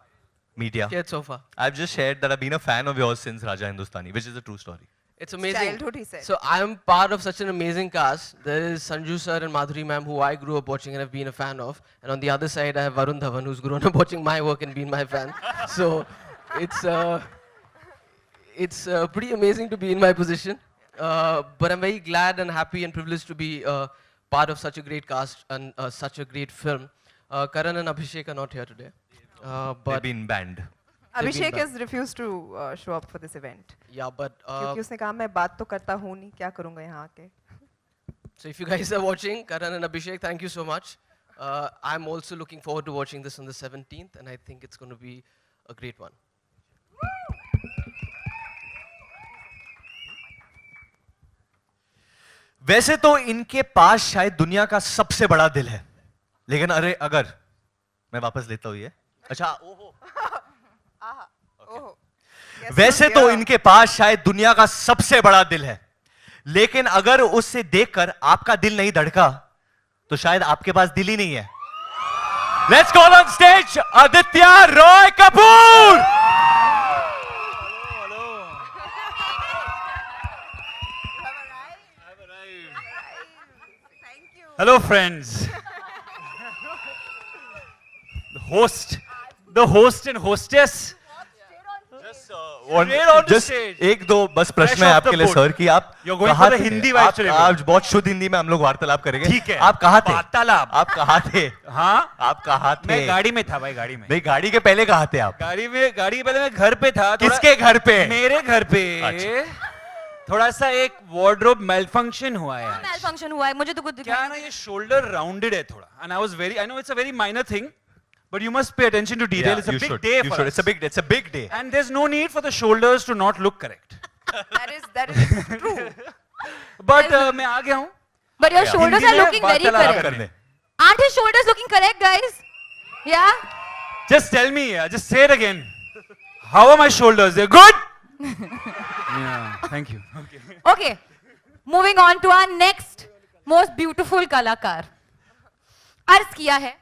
media? Shared so far. I've just shared that I've been a fan of yours since Raja Hindustani, which is a true story. It's amazing. Childhood, he said. So I am part of such an amazing cast. There is Sanju sir and Madhuri ma'am, who I grew up watching and have been a fan of. And on the other side, I have Varun Dhawan, who's grown up watching my work and been my fan. So it's pretty amazing to be in my position. But I'm very glad and happy and privileged to be part of such a great cast and such a great film. Karan and Abhishek are not here today. They've been banned. Abhishek has refused to show up for this event. Yeah, but क्योंकि उसने कहा मैं बात तो करता हूँ नहीं, क्या करूँगा यहाँ आके. So if you guys are watching, Karan and Abhishek, thank you so much. I'm also looking forward to watching this on the 17th, and I think it's going to be a great one. वैसे तो इनके पास शायद दुनिया का सबसे बड़ा दिल है, लेकिन अरे अगर मैं वापस लेता हूं ये, अच्छा ओहो, वैसे तो इनके पास शायद दुनिया का सबसे बड़ा दिल है, लेकिन अगर उससे देखकर आपका दिल नहीं धड़का तो शायद आपके पास दिल ही नहीं है। Let's call on stage Aditya Roy Kapoor. Hello, friends. The host and hostess. Just एक दो बस प्रश्न है आपके लिए सर कि आप कहाँ थे? हिंदी आप बहुत शुद्ध हिंदी में हम लोग वार्तालाप करेंगे। ठीक है। आप कहाँ थे? वार्तालाप। आप कहाँ थे? हाँ? आप कहाँ थे? मैं गाड़ी में था भाई, गाड़ी में। नहीं, गाड़ी के पहले कहाँ थे आप? गाड़ी के पहले मैं घर पे था। किसके घर पे? मेरे घर पे। अच्छा। थोड़ा सा एक वार्डरोब मेलफंक्शन हुआ है। मेलफंक्शन हुआ है, मुझे तो कुछ क्या है ना, ये शोल्डर राउंडेड है थोड़ा, and I know it's a very minor thing, but you must pay attention to detail. It's a big day for us. It's a big day. And there's no need for the shoulders to not look correct. That is true. But मैं आ गया हूँ. But your shoulders are looking very correct. Aren't his shoulders looking correct, guys? Yeah? Just tell me, just say it again. How are my shoulders? They're good? Yeah, thank you. Okay. Moving on to our next most beautiful कलाकार. अर्ज किया है,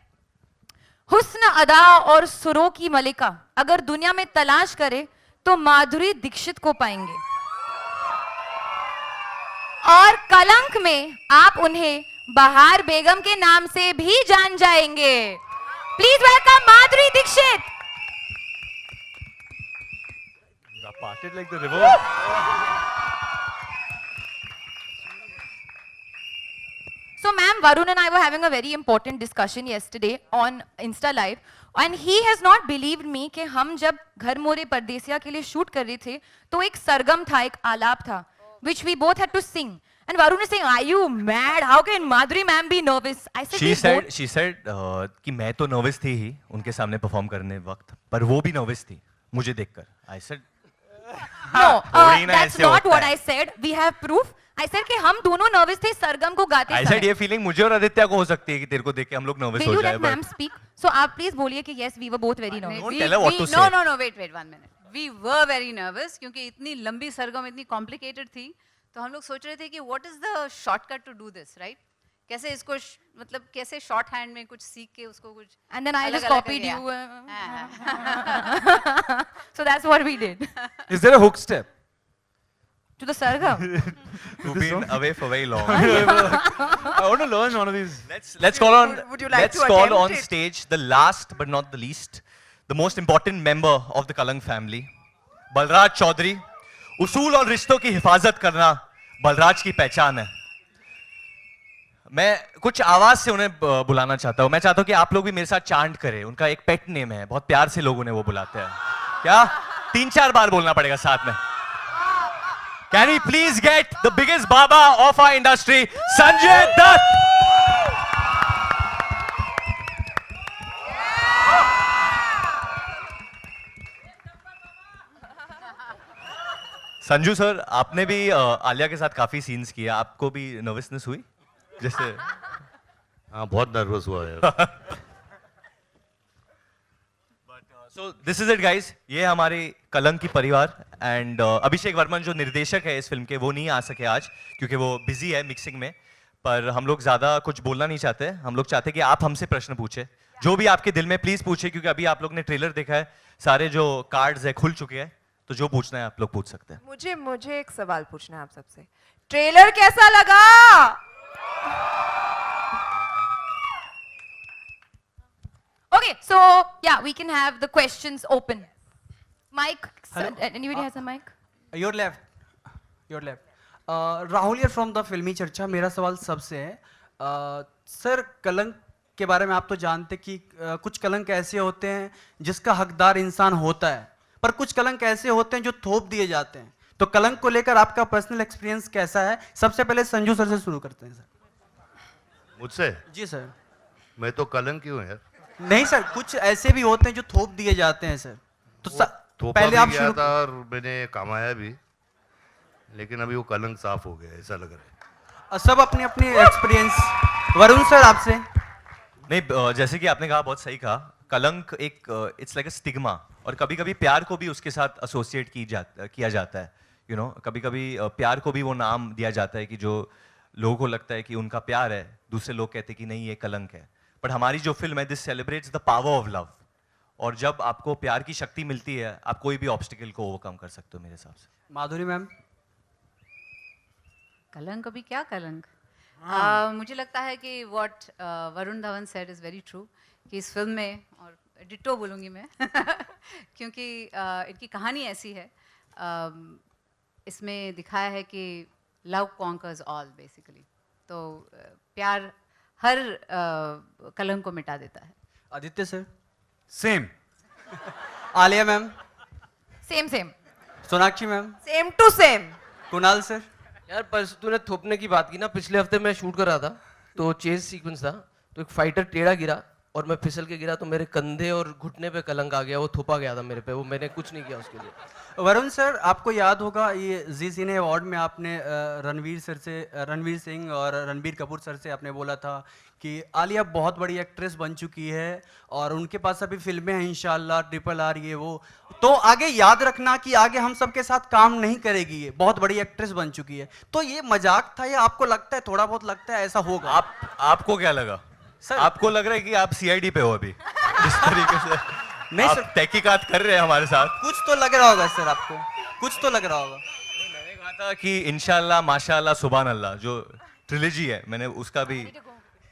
हुस्न अदा और सुरों की मलिका अगर दुनिया में तलाश करे तो माधुरी दीक्षित को पाएंगे, और कलंक में आप उन्हें बहार बेगम के नाम से भी जान जाएंगे. Please welcome Madhuri Dixit. Parted like the river. So, ma'am, Varun and I were having a very important discussion yesterday on Insta Live, and he has not believed me कि हम जब घर मोरे परदेसिया के लिए शूट कर रहे थे तो एक सरगम था, एक आलाप था, which we both had to sing. And Varun is saying, "Are you mad? How can Madhuri ma'am be nervous?" I said, She said कि मैं तो nervous थी ही उनके सामने perform करने वक्त, पर वो भी nervous थी मुझे देखकर. I said, no, that's not what I said. We have proof. I said कि हम दोनों nervous थे सरगम को गाते समय. I said ये feeling मुझे और आदित्य को हो सकती है कि तेरे को देख के हम लोग nervous हो जाए. Will you let ma'am speak? So आप please बोलिए कि yes, we were both very nervous. Don't tell her what to say. No, wait 1 minute. We were very nervous क्योंकि इतनी लंबी सरगम इतनी complicated थी, तो हम लोग सोच रहे थे कि what is the shortcut to do this, right? कैसे इसको मतलब कैसे शॉर्ट हैंड में कुछ सीख के उसको कुछ. And then I just copied you. So that's what we did. Is there a hook step? To the sargam. You've been away for very long. I want to learn one of these. Let's call on. Would you like let's to call attempt on it? stage the last but not the least, the most important member of the Kalang family, Balraj Chaudhary. उसूल और रिश्तों की हिफाजत करना बलराज की पहचान है. मैं कुछ आवाज से उन्हें बुलाना चाहता हूं. मैं चाहता हूं कि आप लोग भी मेरे साथ चांट करें. उनका एक पेट नेम है, बहुत प्यार से लोग उन्हें वो बुलाते हैं. क्या 3-4 बार बोलना पड़ेगा साथ में. Can we please get the biggest baba of our industry, Sanjay Dutt? Sanju sir, आपने भी आलिया के साथ काफी सीन्स किए. आपको भी नर्वसनेस हुई? जैसे हाँ, बहुत नर्वस हुआ यार. So this is it guys. ये हमारे कलंक की परिवार एंड अभिषेक वर्मन जो निर्देशक है इस फिल्म के, वो नहीं आ सके आज क्योंकि वो बिजी है मिक्सिंग में. पर हम लोग ज्यादा कुछ बोलना नहीं चाहते. हम लोग चाहते कि आप हमसे प्रश्न पूछे, जो भी आपके दिल में प्लीज पूछे, क्योंकि अभी आप लोग ने ट्रेलर देखा है, सारे जो कार्ड्स है खुल चुके हैं, तो जो पूछना है आप लोग पूछ सकते हैं. मुझे एक सवाल पूछना है आप सबसे. ट्रेलर कैसा लगा? Okay, so yeah, we can have the questions open. Mike, anybody has a mic? Your left. Rahul here from the फिल्मी चर्चा. मेरा सवाल सबसे है. सर, कलंक के बारे में आप तो जानते कि कुछ कलंक ऐसे होते हैं जिसका हकदार इंसान होता है, पर कुछ कलंक ऐसे होते हैं जो थोप दिए जाते हैं. तो कलंक को लेकर आपका पर्सनल एक्सपीरियंस कैसा है? सबसे पहले संजू सर से शुरू करते हैं सर. मुझसे? जी सर. मैं तो कलंक क्यों है? नहीं सर, कुछ ऐसे भी होते हैं जो थोप दिए जाते हैं सर. तो पहले आप शुरू और मैंने कमाया भी, लेकिन अभी वो कलंक साफ हो गया ऐसा लग रहा है. सब अपनी अपनी एक्सपीरियंस। वरुण सर आपसे। नहीं, जैसे कि आपने कहा, बहुत सही कहा, कलंक एक इट्स लाइक अ स्टिग्मा, और कभी कभी प्यार को भी उसके साथ एसोसिएट किया जाता है, यू नो, कभी कभी प्यार को भी वो नाम दिया जाता है कि जो लोगों को लगता है कि उनका प्यार है, दूसरे लोग कहते हैं कि नहीं ये कलंक है। बट हमारी जो फिल्म है, this celebrates the power of love, और जब आपको प्यार की शक्ति मिलती है, आप कोई भी ऑब्स्टिकल को ओवरकम कर सकते हो मेरे हिसाब से। माधुरी मैम। कलंक अभी क्या कलंक? मुझे लगता है कि what Varun Dhawan said is very true, कि इस फिल्म में, और डिट्टो बोलूँगी मैं क्योंकि इनकी कहानी ऐसी है, इसमें दिखाया है कि लव कॉन्कर्स ऑल बेसिकली। तो प्यार हर कलंक को मिटा देता है। Aditya sir. Same. Alia ma'am. Same same. Sonakshi ma'am. Same to same. Kunal sir. यार पर तूने थोपने की बात की ना, पिछले हफ्ते मैं शूट कर रहा था, तो चेज सीक्वेंस था, तो एक फाइटर टेढ़ा गिरा और मैं फिसल के गिरा, तो मेरे कंधे और घुटने पे कलंक आ गया, वो थोपा गया था मेरे पे, वो मैंने कुछ नहीं किया उसके लिए। वरुण सर, आपको याद होगा ये जी सिने अवार्ड में आपने रणवीर सिंह और रणबीर कपूर सर से आपने बोला था कि आलिया बहुत बड़ी एक्ट्रेस बन चुकी है और उनके पास अभी फिल्में हैं इंशाल्लाह, RRR ये वो, तो आगे याद रखना कि आगे हम सबके साथ काम नहीं करेगी, ये बहुत बड़ी एक्ट्रेस बन चुकी है। तो ये मजाक था या आपको लगता है, थोड़ा बहुत लगता है ऐसा होगा? आपको क्या लगा सर? आपको लग रहा है कि आप CID पे हो अभी जिस तरीके से नहीं आप सर, तहकीकात कर रहे हैं हमारे साथ? कुछ तो लग रहा होगा सर आपको, कुछ तो लग रहा होगा। मैंने कहा था कि इंशाल्लाह माशाल्लाह सुभान अल्लाह जो ट्रिलॉजी है, मैंने उसका भी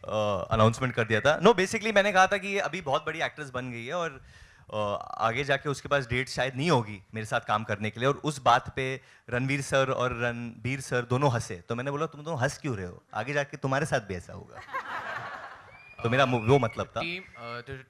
अनाउंसमेंट कर दिया था। नो, बेसिकली मैंने कहा था कि ये अभी बहुत बड़ी एक्ट्रेस बन गई है और आगे जाके उसके पास डेट शायद नहीं होगी मेरे साथ काम करने के लिए, और उस बात पे रणवीर सर और रणबीर सर दोनों हंसे, तो मैंने बोला तुम दोनों हंस क्यों रहे हो, आगे जाके तुम्हारे साथ भी ऐसा होगा। तो मेरा वो मतलब था।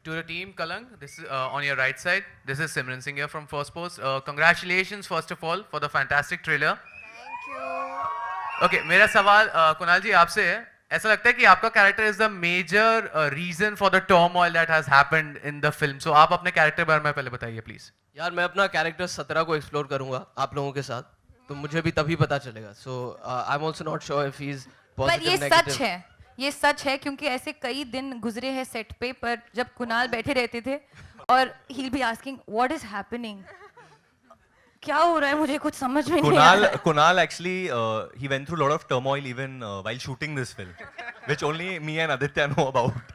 To the team Kalang, this is on your right side. This is Simran Singh here from First Post. Congratulations first of all for the fantastic trailer. Thank you. Okay, मेरा सवाल कुणाल जी आपसे है। ऐसा लगता है कि आपका character is the major reason for the turmoil that has happened in the film. So आप अपने कैरेक्टर बारे में पहले बताइए प्लीज। यार मैं अपना कैरेक्टर 17 को एक्सप्लोर करूंगा आप लोगों के साथ, तो मुझे भी तभी पता चलेगा। So I am also not sure if he is positive पर ये सच है, ये सच है, क्योंकि ऐसे कई दिन गुजरे हैं सेट पे पर जब कुणाल बैठे रहते थे और he be asking what is happening, क्या हो रहा है, मुझे कुछ समझ में नहीं आ रहा है। Kunal actually he went through a lot of turmoil even while shooting this film, which only me and Aditya know about.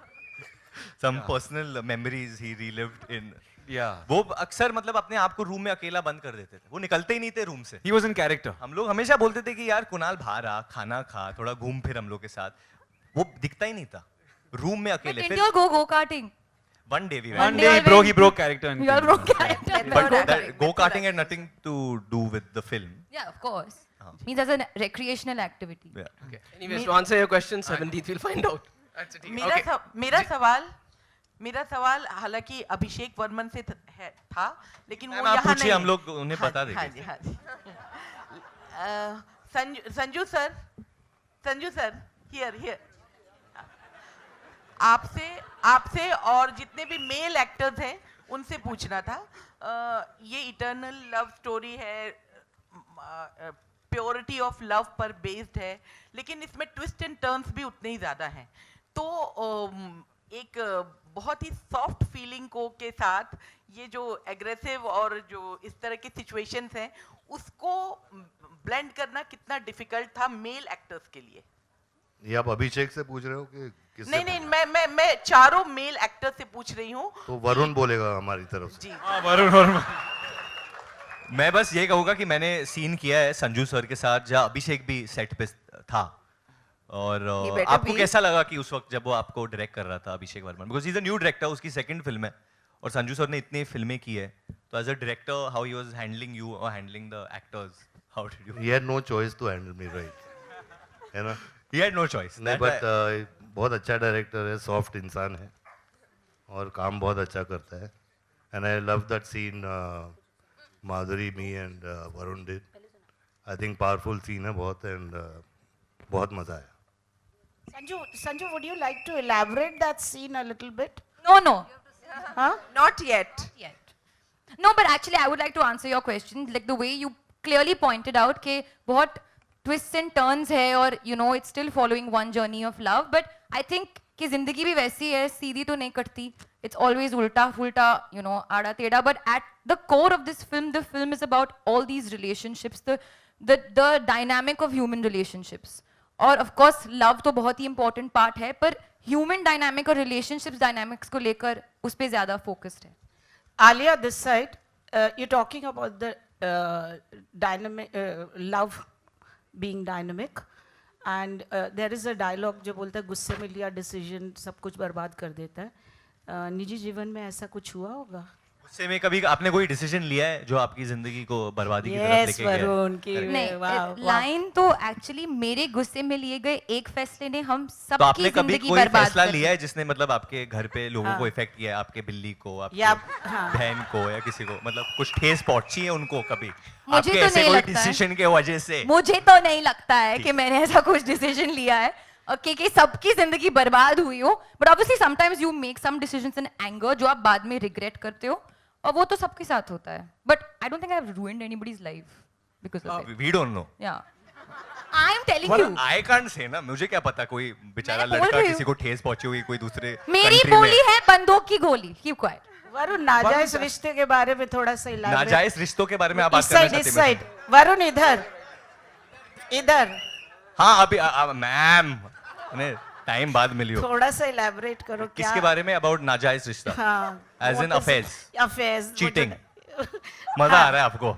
Some personal memories he relived in. Yeah. वो अक्सर मतलब अपने आप को रूम में अकेला बंद कर देते थे, वो निकलते ही नहीं थे रूम से। He was in character. हम लोग हमेशा बोलते थे कि यार कुणाल बाहर आ, खाना खा, थोड़ा घूम फिर हम लोग के साथ, वो दिखता ही नहीं था रूम में अकेले। Didn't you all go karting? One day we went. One day he broke character. You all broke character. But that go-karting had nothing to do with the film. Yeah, of course. Means as a recreational activity. Yeah. Okay. Anyways, to answer your question, 17th we'll find out. मेरा सवाल हालांकि अभिषेक वर्मन से था, लेकिन वो आप यहाँ पूछिए, नहीं। हम लोग उन्हें बता देंगे। हाँ जी, हाँ जी। संजू सर, हियर आपसे और जितने भी मेल एक्टर्स हैं उनसे पूछना था। ये इटर्नल लव स्टोरी है, प्योरिटी ऑफ लव पर बेस्ड है, लेकिन इसमें ट्विस्ट एंड टर्न्स भी उतने ही ज़्यादा हैं। तो एक बहुत ही सॉफ्ट फीलिंग को के साथ ये जो एग्रेसिव और जो इस तरह की सिचुएशंस हैं उसको ब्लेंड करना कितना डिफिकल्ट था मेल एक्टर्स के लिए? ये आप अभिषेक से पूछ रहे हो कि किससे? नहीं, मैं चारों मेल एक्टर से पूछ रही हूँ। तो वरुण बोलेगा हमारी तरफ से। जी। वरुण। मैं बस ये कहूँगा कि मैंने सीन किया है संजू सर के साथ, जहाँ अभिषेक भी सेट पे था, और आपको कैसा लगा कि उस वक्त जब वो आपको डायरेक्ट कर रहा था Abhishek Varman? Because he is a new director, उसकी सेकंड फिल्म है और संजू सर ने इतनी फिल्में की है, तो as a director how he was handling you और handling the actors, how did you? He had no choice to handle me, right? है ना? He had no choice. नहीं, but बहुत अच्छा डायरेक्टर है, सॉफ्ट इंसान है और काम बहुत अच्छा करता है। And I love that scene Madhuri, me and Varun did. I think powerful scene है बहुत, and बहुत मजा आया। Sanju, would you like to elaborate that scene a little bit? No. Huh? Not yet. No, but actually I would like to answer your question, like the way you clearly pointed out कि बहुत twists and turns है और you know it's still following one journey of love, but I think कि जिंदगी भी वैसी है, सीधी तो नहीं कटती. It's always ulta fulta, you know, आड़ा टेढ़ा. But at the core of this film, the film is about all these relationships, the dynamic of human relationships. और of course love तो बहुत ही important part है, पर human dynamic और relationships dynamics को लेकर उस पे ज़्यादा focused है. Alia, this side, you're talking about the dynamic, love being dynamic, and there is a dialogue जो बोलता है गुस्से में लिया decision सब कुछ बर्बाद कर देता है. निजी जीवन में ऐसा कुछ हुआ होगा? गुस्से में कभी आपने कोई डिसीजन लिया है जो आपकी जिंदगी को बर्बादी की तरफ लेके गया? वरुण की नहीं, लाइन तो एक्चुअली मेरे गुस्से में लिए गए एक फैसले ने हम तो सबकी आपने कभी जिंदगी कोई बर्बाद फैसला कर दी. लिया है जिसने मतलब आपके घर पे लोगों को इफेक्ट किया है, आपके बिल्ली को, आपके बहन को या किसी को, मतलब कुछ ठेस पहुंची है उनको कभी मुझे आपके तो ऐसे नहीं कोई लगता है. डिसीजन के वजह से? मुझे तो नहीं लगता है कि मैंने ऐसा कुछ डिसीजन लिया है कि सबकी जिंदगी बर्बाद हुई हो. But obviously sometimes you make some decisions in anger जो आप बाद में रिग्रेट करते हो, और वो तो सबके साथ होता है. But I don't think I have ruined anybody's life because of it. We don't know. Yeah I am telling you. I can't say ना, मुझे क्या पता कोई बेचारा मैंने बोल लड़का रही किसी को ठेस पहुंची हुई कोई दूसरे मेरी country में. बोली है बंदूक की गोली. Keep quiet. वरुण, नाजायज रिश्ते के बारे में थोड़ा सा elaborate. नाजायज रिश्तों के बारे में आप बात करना चाहते हैं? इस साइड वरुण, इधर. हाँ अभी मैम ने टाइम बाद मिली हो. थोड़ा सा elaborate करो. किसके बारे में? अबाउट नाजायज रिश्ता? हाँ. As in affairs, cheating. मजा आ रहा है आपको?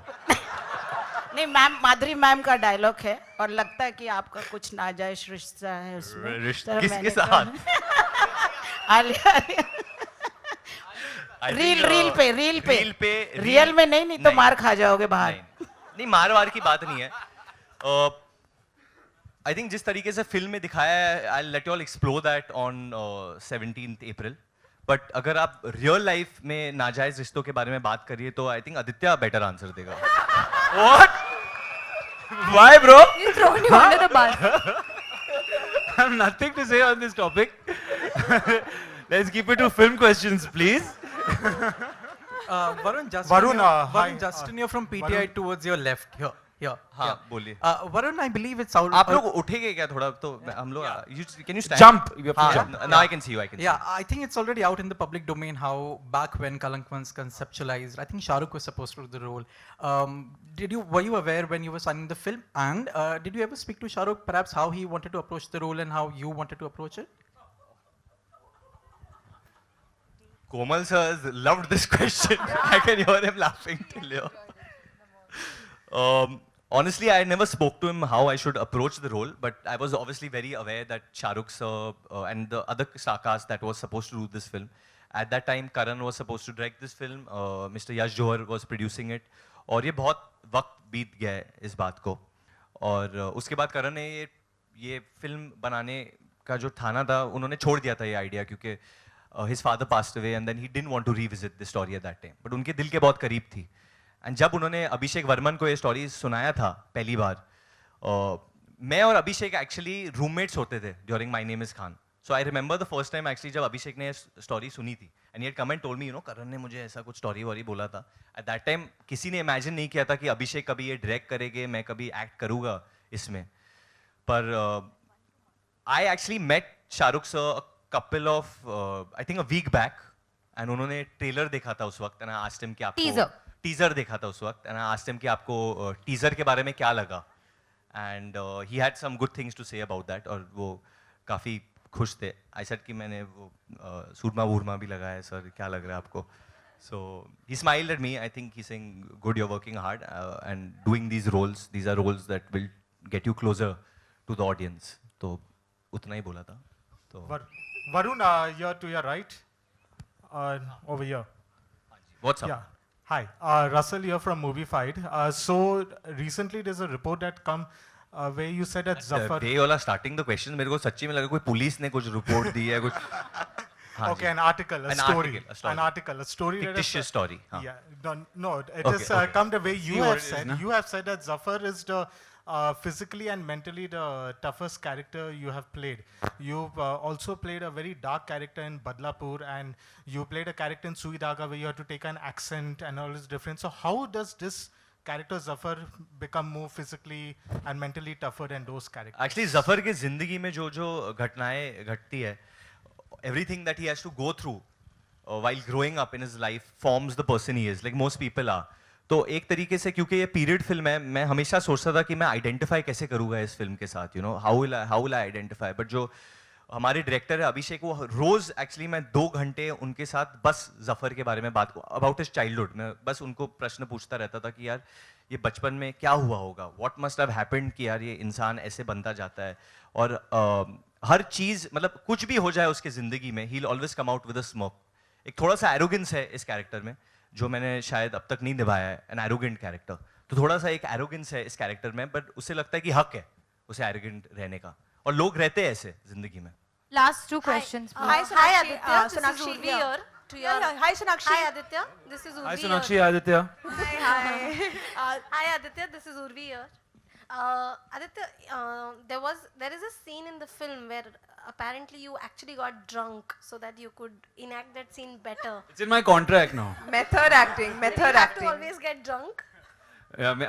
नहीं मैम, माधुरी मैम का डायलॉग है और लगता है कि आपका कुछ नाजायज रिश्ता है उसमें. रिश्ता किसके साथ? आलिया. रील पे रियल में नहीं तो मार खा जाओगे बाहर. नहीं मार वार की बात नहीं है. आई थिंक जिस तरीके से फिल्म में दिखाया है, I let you all explore that on 17th April. But अगर आप रियल लाइफ में नाजायज रिश्तों के बारे में बात करिए तो I think Aditya better answer देगा. What? Why, bro? You thrown you under the bus. I have nothing to say on this topic. Let's keep it to film questions, please. Varun, Varun, Justin, you're from PTI towards your left. Here. हाँ बोलिए. Varun, I believe it's out. आप लोग उठेंगे क्या थोड़ा तो हम लोग can you stand? Jump. Now I can see you. Yeah, I think it's already out in the public domain how back when Kalank was conceptualized, I think Shah Rukh was supposed to do the role. Were you aware when you were signing the film, and did you ever speak to Shah Rukh perhaps how he wanted to approach the role and how you wanted to approach it? Komal sir has loved this question. I can hear him laughing till here. Honestly, I never spoke to him how I should approach the role, but I was obviously very aware that Shah Rukh sir and the other star cast that was supposed to do this film. At that time, Karan was supposed to direct this film. Mr. Yash Johar was producing it. और ये बहुत वक्त बीत गया है इस बात को. और उसके बाद करण ने ये फिल्म बनाने का जो ठाना था, उन्होंने छोड़ दिया था ये आइडिया क्योंकि his father passed away and then he didn't want to revisit the story at that time. But उनके दिल के बहुत करीब थी. एंड जब उन्होंने अभिषेक वर्मन को ये स्टोरी सुनाया था पहली बार, मैं और अभिषेक एक्चुअली रूममेट्स होते थे during my name is Khan. So I remember the first time actually जब अभिषेक ने स्टोरी सुनी थी एंड ये comment told me, you know, Karan ने मुझे ऐसा कुछ स्टोरी वोरी बोला था. एट दैट टाइम किसी ने इमेजिन नहीं किया था कि अभिषेक कभी ये डायरेक्ट करेंगे, मैं कभी एक्ट करूँगा इसमें. पर I actually met Shahrukh sir couple of I think a week back and उन्होंने ट्रेलर देखा था उस वक्त. एंड आई आस्क्ड हिम कि आपको टीजर देखा था उस वक्त. एंड आई आस्क्ड हिम कि आपको टीजर के बारे में क्या लगा. And he had some good things to say about that और वो काफ़ी खुश थे. आई सेड कि मैंने वो सूरमा वूरमा भी लगाया है सर, क्या लग रहा है आपको? So he smiled at me. I think he saying good, you are working hard and doing these roles. These are roles that will get you closer to the audience. तो उतना ही बोला था. तो Varun, you're to your right, over here. What's up? Yeah. Hi, Russell here from Movie Fight. So recently there's a report that come where you said that Zafar. They all are starting the question. मेरे को सच्ची में लगा कोई police ने कुछ report दी है कुछ. Okay, an article, a story, a story. Fictitious story. Yeah, no, it is come the way you have said. You have said that Zafar is the physically and mentally the toughest character you have played. You've also played a very dark character in Badlapur, and you played a character in Sui Daga where you had to take an accent and all is different. So how does this character Zafar become more physically and mentally tougher than those characters? Actually, Zafar की जिंदगी में जो घटनाएं घटती है, everything that he has to go through while growing up in his life forms the person he is, like most people are. तो एक तरीके से क्योंकि ये पीरियड फिल्म है, मैं हमेशा सोचता था कि मैं आइडेंटिफाई कैसे करूँगा इस फिल्म के साथ, you know, how will I identify. But जो हमारे डायरेक्टर है अभिषेक, वो रोज एक्चुअली मैं 2 घंटे उनके साथ बस जफर के बारे में बात अबाउट हिज चाइल्डहुड में बस उनको प्रश्न पूछता रहता था कि यार ये बचपन में क्या हुआ होगा, व्हाट मस्ट हैव हैपेंड कि यार ये इंसान ऐसे बनता जाता है. और हर चीज मतलब कुछ भी हो जाए उसके जिंदगी में, he will always come out with a smoke. एक थोड़ा सा एरोगेंस है इस कैरेक्टर में जो मैंने शायद अब तक नहीं निभाया है, एन एरोगेंट कैरेक्टर. तो थोड़ा सा एक एरोगेंस है इस कैरेक्टर में, बट उसे लगता है कि हक है उसे एरोगेंट रहने का, और लोग रहते हैं ऐसे जिंदगी में. Last 2 questions. Hi, please. Hi, Aditya. This is Sonakshi Urvi here. here. To Yeah, your- yeah. Hi, Sonakshi. Hi, Aditya. This is Urvi. Hi, Sonakshi. Aditya. Hi. Hi, Aditya. This is Urvi here. Aditya, there is a scene in the film where apparently you actually got drunk so that you could enact that scene better. It's in my contract now. Method acting, Do method you have acting. to always get drunk? Yeah,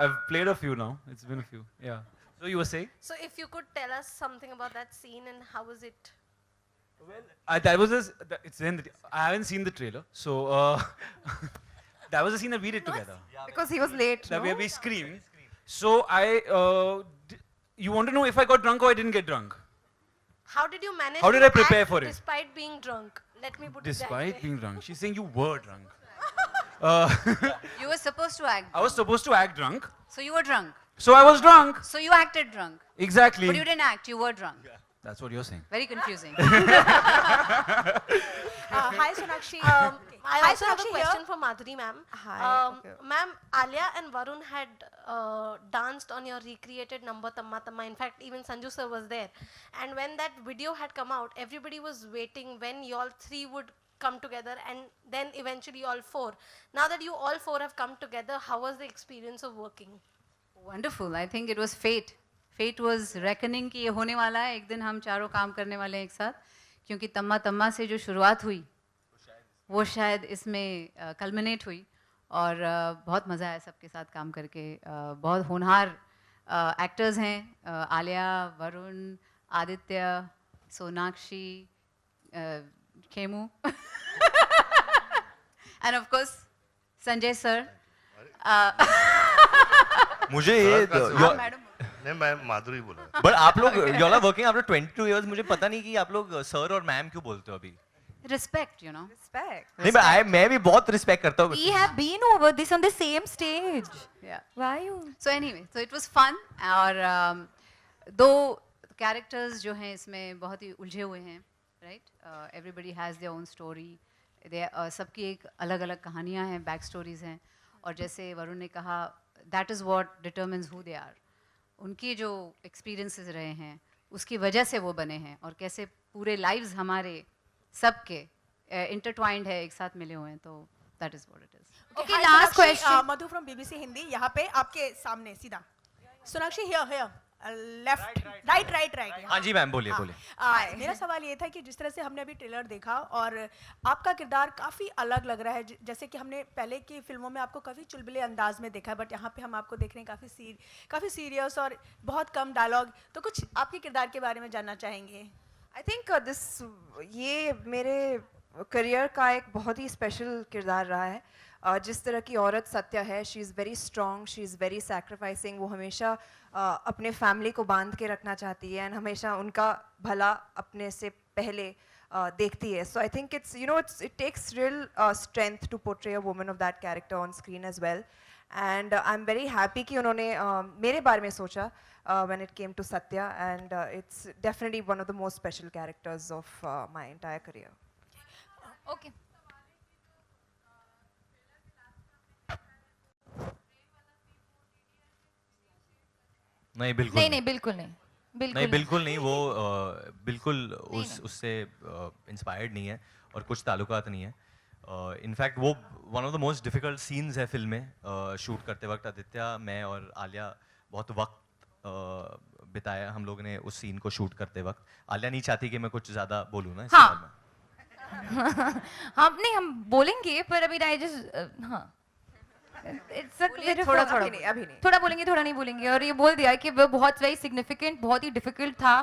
I've played a few now. It's been a few. Yeah. So you were saying? So if you could tell us something about that scene and how was it? That was it's in I haven't seen the trailer, so that was a scene that we did together. Because he was late, That no? where we screamed. So you want to know if I got drunk or I didn't get drunk? How did you manage How did to I prepare act for it? despite being drunk? Let me put it that Despite way. being drunk, she's saying you were drunk. You were supposed to act. I was supposed to act drunk, So you were drunk. so I was drunk. So you acted drunk. Exactly. But you didn't act, you were drunk. That's what you're saying. Very confusing. Hi, Sonakshi. I Hi, also have a Sonakshi question here. for Madhuri ma'am. Hi, okay. Ma'am, Alia and Varun had danced on your recreated number Tamma Tamma. In fact, even Sanju sir was there. And when that video had come out, everybody was waiting when you all three would come together and then eventually all four. Now that you all four have come together, how was the experience of working? Wonderful. I think it was fate. Fate was reckoning कि ये होने वाला है, एक दिन हम चारों काम करने वाले हैं एक साथ, क्योंकि तम्मा तम्मा से जो शुरुआत हुई वो शायद इसमें कल्मिनेट हुई, और बहुत मज़ा आया सबके साथ काम करके. बहुत होनहार एक्टर्स हैं, Alia, Varun, Aditya, Sonakshi, Khemu and of course Sanjay sir. मुझे ये नहीं, मैं माधुरी बोला. बट आप लोग you are working after 22 years, मुझे पता नहीं कि आप लोग सर और मैम क्यों बोलते हो अभी. Respect, you know. Respect. नहीं, मैं भी बहुत रिस्पेक्ट करता हूँ. We have been over this on the same stage. Yeah. Why you? So anyway, so it was fun. और दो characters जो हैं इसमें बहुत ही उलझे हुए हैं, right? Everybody has their own story. सबकी एक अलग-अलग कहानियाँ हैं, back stories हैं, और जैसे वरुण ने कहा, that is what determines who they are. उनकी जो experiences रहे हैं, उसकी वजह से वो बने हैं, और कैसे पूरे lives हमारे सबके intertwined है, एक साथ मिले हुए हैं, तो that is what it is. Okay, Hi, last Sonakshi, question. Madhu from BBC Hindi. यहाँ पे आपके सामने सीधा. Sonakshi here. Left. Right. हाँ जी मैम, बोलिए बोलिए. मेरा सवाल ये था कि जिस तरह से हमने अभी ट्रेलर देखा और आपका किरदार काफ़ी अलग लग रहा है, जैसे कि हमने पहले की फिल्मों में आपको काफ़ी चुलबुले अंदाज में देखा है, बट यहाँ पे हम आपको देख रहे हैं काफ़ी सीरियस और बहुत कम डायलॉग. तो कुछ आपके किरदार के बारे में जानना चाहेंगे. आई थिंक ये मेरे करियर का एक बहुत ही स्पेशल किरदार रहा है. जिस तरह की औरत सत्या है, she is very strong, she is very sacrificing. वो हमेशा अपने फैमिली को बांध के रखना चाहती है एंड हमेशा उनका भला अपने से पहले देखती है. So I think it takes real strength to portray a woman of that character on screen as well. And I am very happy कि उन्होंने मेरे बारे में सोचा when it came to Satya, and it's definitely one of the most special characters of my entire career. Okay. नहीं बिल्कुल नहीं बिल्कुल नहीं. बिल्कुल नहीं. वो बिल्कुल उससे इंस्पायर्ड नहीं है और कुछ ताल्लुकात नहीं है. इनफैक्ट वो one of the most difficult scenes है फिल्म में. शूट करते वक्त आदित्य, मैं और आलिया बहुत वक्त बिताया हम लोग ने उस सीन को शूट करते वक्त. आलिया नहीं चाहती कि मैं कुछ ज़्यादा बोलूँ ना इस बारे में. हम बोलेंगे, पर अभी I just हाँ. It's a बोलिए, bit of थोड़ा a- अभी नहीं, अभी नहीं। थोड़ा बोलेंगे थोड़ा नहीं बोलेंगे, और ये बोल दिया कि वो बहुत वेरी सिग्निफिकेंट, बहुत ही डिफिकल्ट था,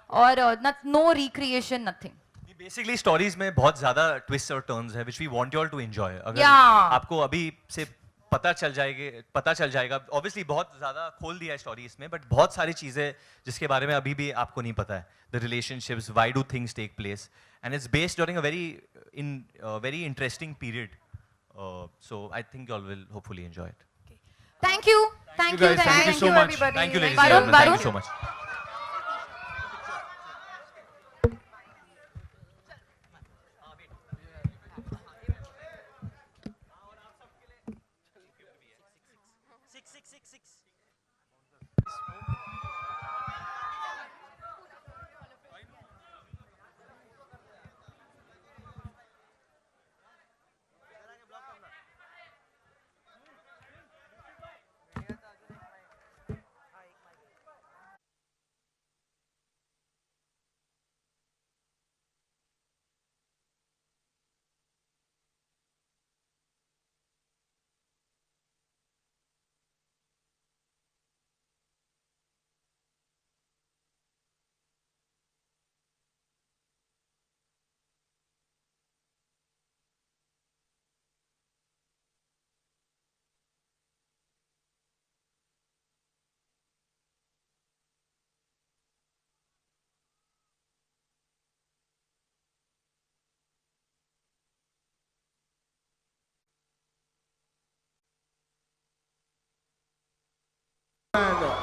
और no recreation, nothing. Basically stories में बहुत ज्यादा ट्विस्ट और टर्न्स है which we want you all to enjoy. अगर Yeah. आपको अभी से पता चल जाएगा ऑब्वियसली बहुत ज्यादा खोल दिया है स्टोरी इसमें, बट बहुत सारी चीजें जिसके बारे में अभी भी आपको नहीं पता है, the relationships, why do things take place, and it's based during a very interesting period, so I think you all will hopefully enjoy it. Thank you, thank you, guys. Thank you so much. everybody. Thank you ladies Varun, and thank you Varun. So much.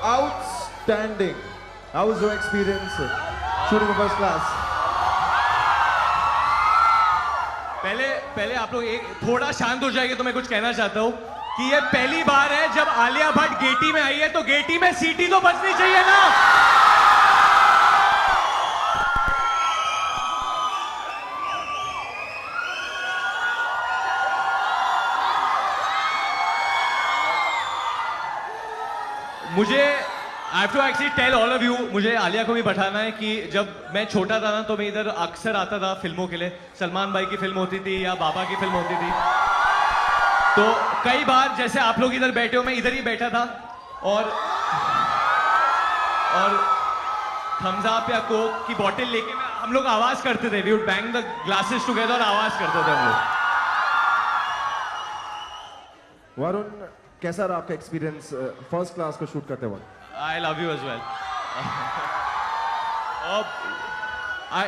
Outstanding. How was your experience shooting a first class? पहले आप लोग एक थोड़ा शांत हो जाएंगे तो मैं कुछ कहना चाहता हूँ कि ये पहली बार है जब आलिया भट्ट गेटी में आई है, तो गेटी में सीटी तो बजनी चाहिए ना। मुझे I have to actually tell all of you, मुझे आलिया को भी बताना है कि जब मैं छोटा था ना तो मैं इधर अक्सर आता था फिल्मों के लिए। सलमान भाई की फिल्म होती थी या बाबा की फिल्म होती थी, तो कई बार जैसे आप लोग इधर बैठे हो, मैं इधर ही बैठा था और थम्स अप या कोक की बोतल लेके हम लोग आवाज करते थे। We would bang the glasses together और आवाज करते थे हम लोग। वरुण, कैसा रहा आपका एक्सपीरियंस फर्स्ट क्लास को शूट करते वक्त? I love you as well.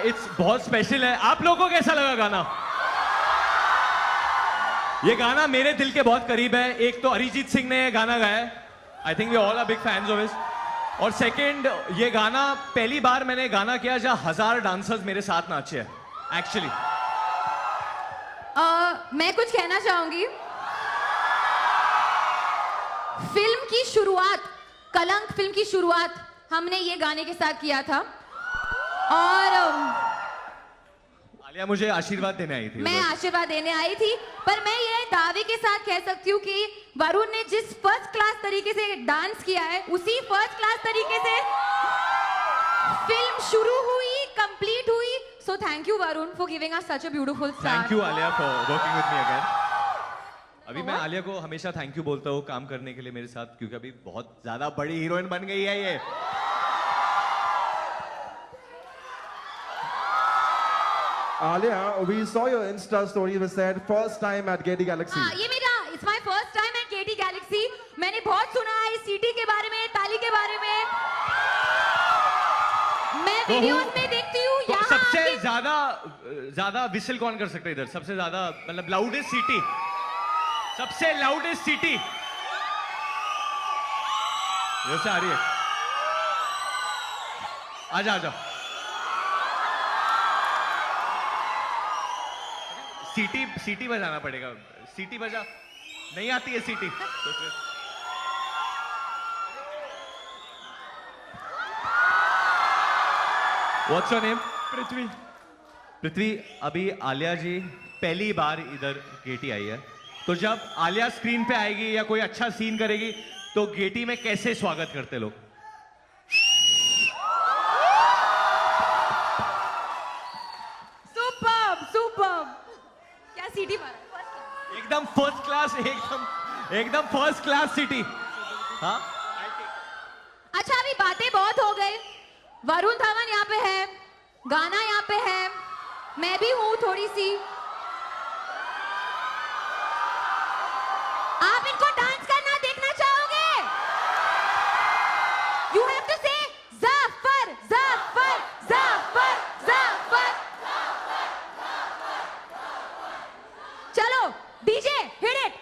It's बहुत स्पेशल है। आप लोगों को कैसा लगा गाना? ये गाना मेरे दिल के बहुत करीब है। एक तो अरिजीत सिंह ने गाना गाया है, I think we all are big fans of it. और सेकंड, ये गाना पहली बार मैंने गाना किया जहाँ 1000 डांसर्स मेरे साथ नाचे हैं एक्चुअली। मैं कुछ कहना चाहूंगी। फिल्म की शुरुआत, कलंक फिल्म की शुरुआत हमने ये गाने के साथ किया था, और आलिया मुझे आशीर्वाद देने आई थी। मैं आशीर्वाद देने आई थी, पर मैं ये दावे के साथ कह सकती हूँ कि वरुण ने जिस फर्स्ट क्लास तरीके से डांस किया है, उसी फर्स्ट क्लास तरीके से फिल्म शुरू हुई, कंप्लीट हुई। So thank you Varun for giving us such a beautiful star. Thank you Alia for working with me again. अभी मैं आलिया को हमेशा थैंक यू बोलता हूँ काम करने के लिए मेरे साथ, क्योंकि अभी बहुत ज्यादा बड़ी हीरोइन बन गई है ये। Alia, we saw your Insta story. You said first time at Getty Galaxy. हाँ, ये मेरा it's my first time at Gaiety Galaxy. मैंने बहुत सुना है इस सिटी के बारे में, ताली के बारे में। मैं वीडियोस में देखती हूँ तो यहाँ सबसे आके- ज्यादा विसिल कौन कर सकता है इधर? सबसे ज्यादा मतलब लाउडेस्ट सिटी, सबसे लाउडेस्ट सिटी जैसे आ रही है। आजा आजा, सीटी बजाना पड़ेगा। सीटी बजा, नहीं आती है सीटी तो फिर व्हाट्स योर नेम? पृथ्वी। पृथ्वी, अभी आलिया जी पहली बार इधर गेटी आई है, तो जब आलिया स्क्रीन पे आएगी या कोई अच्छा सीन करेगी तो गेटी में कैसे स्वागत करते लोग? Superb, superb. क्या सीटी मारा? एकदम फर्स्ट क्लास, एकदम एकदम फर्स्ट क्लास सिटी. हाँ अच्छा अभी बातें बहुत हो गई. वरुण धवन यहाँ पे है, गाना यहाँ पे है, मैं भी हूँ थोड़ी सी. आप इनको डांस करना देखना चाहोगे? You have to say Zafar, Zafar, Zafar, Zafar. चलो DJ hit it.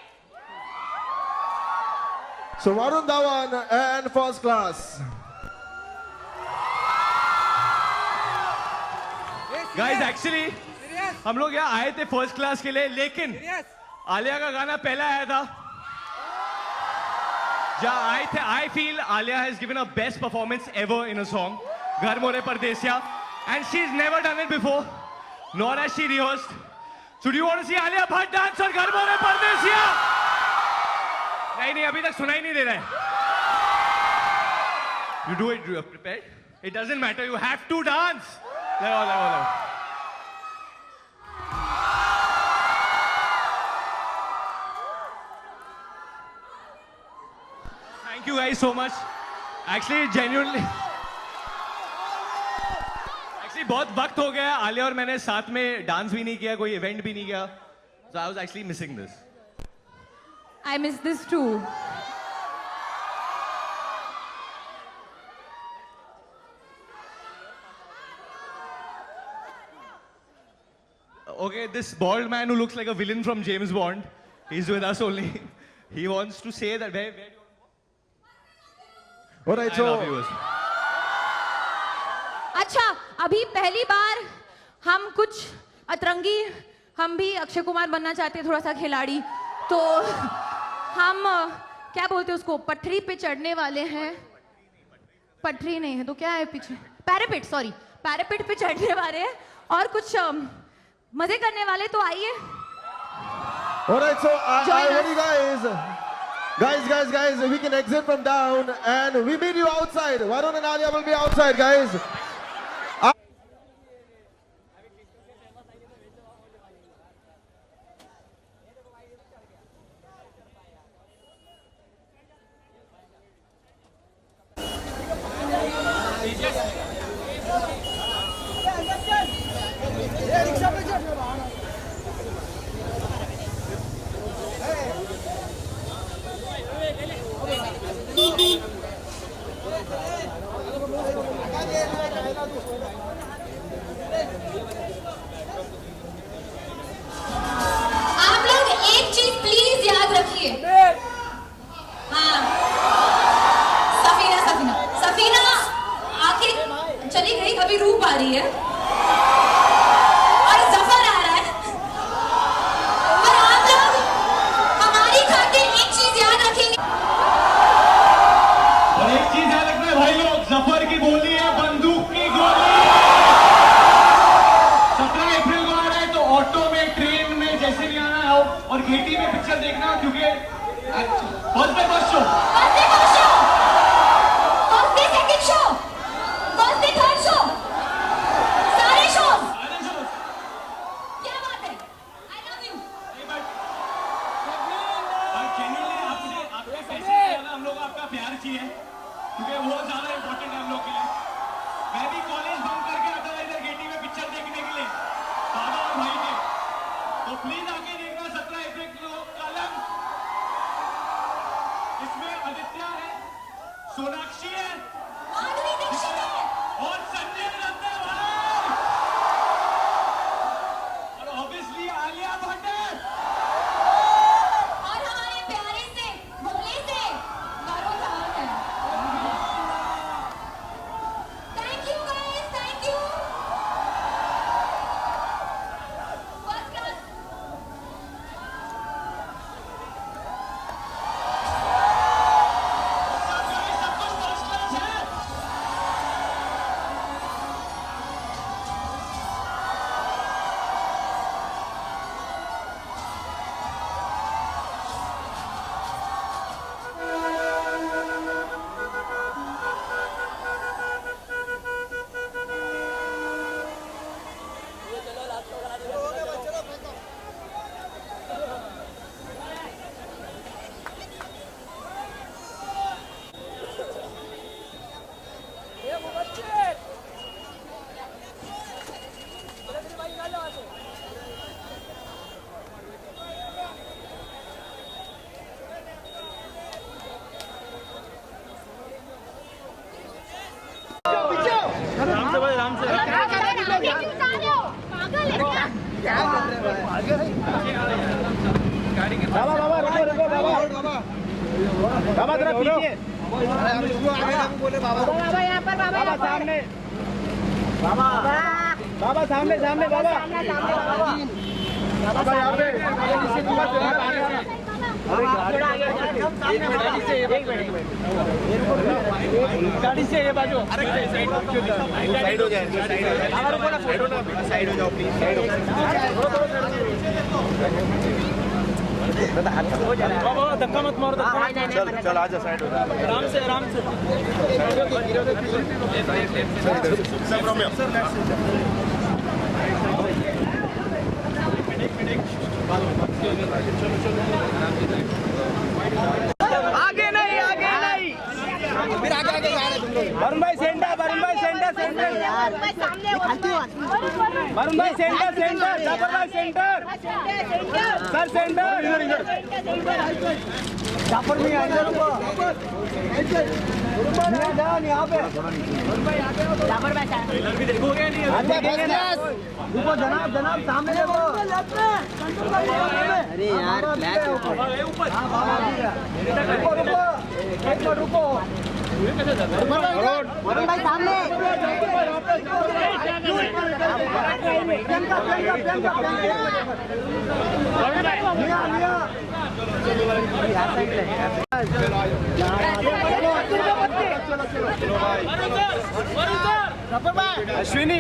So Varun Dhawan and First Class. Guys actually हम लोग यहाँ आए थे फर्स्ट क्लास के लिए, लेकिन आलिया का गाना पहला आया था. जहाँ आए थे, I feel Alia has given a best performance ever in a song, Ghar More Pardesiya, and she is never done it before, nor has she rehearsed. So do you want to see Alia Bhatt dance और घर मोरे परदेसिया? नहीं, अभी तक सुनाई नहीं दे रहा है. You do it, you are prepared, it doesn't matter, you have to dance. लगाओ. Thank you guys so much. Actually, genuinely. Actually, बहुत वक्त हो गया. आलिया और मैंने साथ में डांस भी नहीं किया, कोई इवेंट भी नहीं किया. So I was actually missing this. I miss this too. Okay, this bald man who looks like a villain from James Bond, he's with us only. He wants to say that where do you All right, I so love you. अच्छा अभी पहली बार हम कुछ अतरंगी, हम भी अक्षय कुमार बनना चाहते हैं, थोड़ा सा खिलाड़ी. तो हम क्या बोलते हैं उसको, पटरी पे चढ़ने वाले हैं. पटरी नहीं है तो क्या है पीछे, पैरापेट, सॉरी, पैरापेट पे चढ़ने वाले हैं और कुछ मजे करने वाले. तो आइए. all right, so Join ready guys, we can exit from down and we meet you outside. Varun and Alia will be outside, guys. आप लोग एक चीज प्लीज याद रखिए. हाँ, सफीना आके चली गई, अभी रूप आ रही है और जफर आ रहा है. और आप लोग हमारी खातिर एक चीज याद रखेंगे. और एक चीज याद रखना है भाई लोग, जफर की बोली है बंदूक की गोली. 17 अप्रैल को आ रहा है, तो ऑटो में, ट्रेन में, जैसे भी आना है और गेटी में पिक्चर देखना, क्योंकि first day first show, second show, third show, सारे शो. क्या बात है, आई लव यू. जेन्युइनली आपके पैसे से ज्यादा हम लोग आपका प्यार चाहिए, क्योंकि वो ज्यादा इंपॉर्टेंट है हम लोग के लिए. मैं भी कॉलेज बंद करके आता था इधर गेटी में पिक्चर देखने के लिए, दादा और भाई के. तो प्लीज आके देखना 17 अप्रैल को कलंक. इसमें आदित्य बाबा रुको रुको बाबा जरा पीछे बाबा यहाँ पर बाबा सामने बाबा सामने सामने बाबा बाबा यहाँ पे गाड़ी से ये बाजू साइड हो जाए साइड हो जाओ प्लीज साइड हो बाबा धक्का मत मारो चल चल आजा साइड हो आराम से आगे नहीं फिर आगे जा रहे तुम लोग वरुण भाई सेंटर वरुण भाई सेंटर जाफर भाई सेंटर सर सेंटर इधर जाफर में इधर रुको जाओ यहाँ पे जाफर भाई ट्रेलर भी देखोगे नहीं रुको जनाब सामने देखो अरे यार रुको वरुण भाई सामने अश्विनी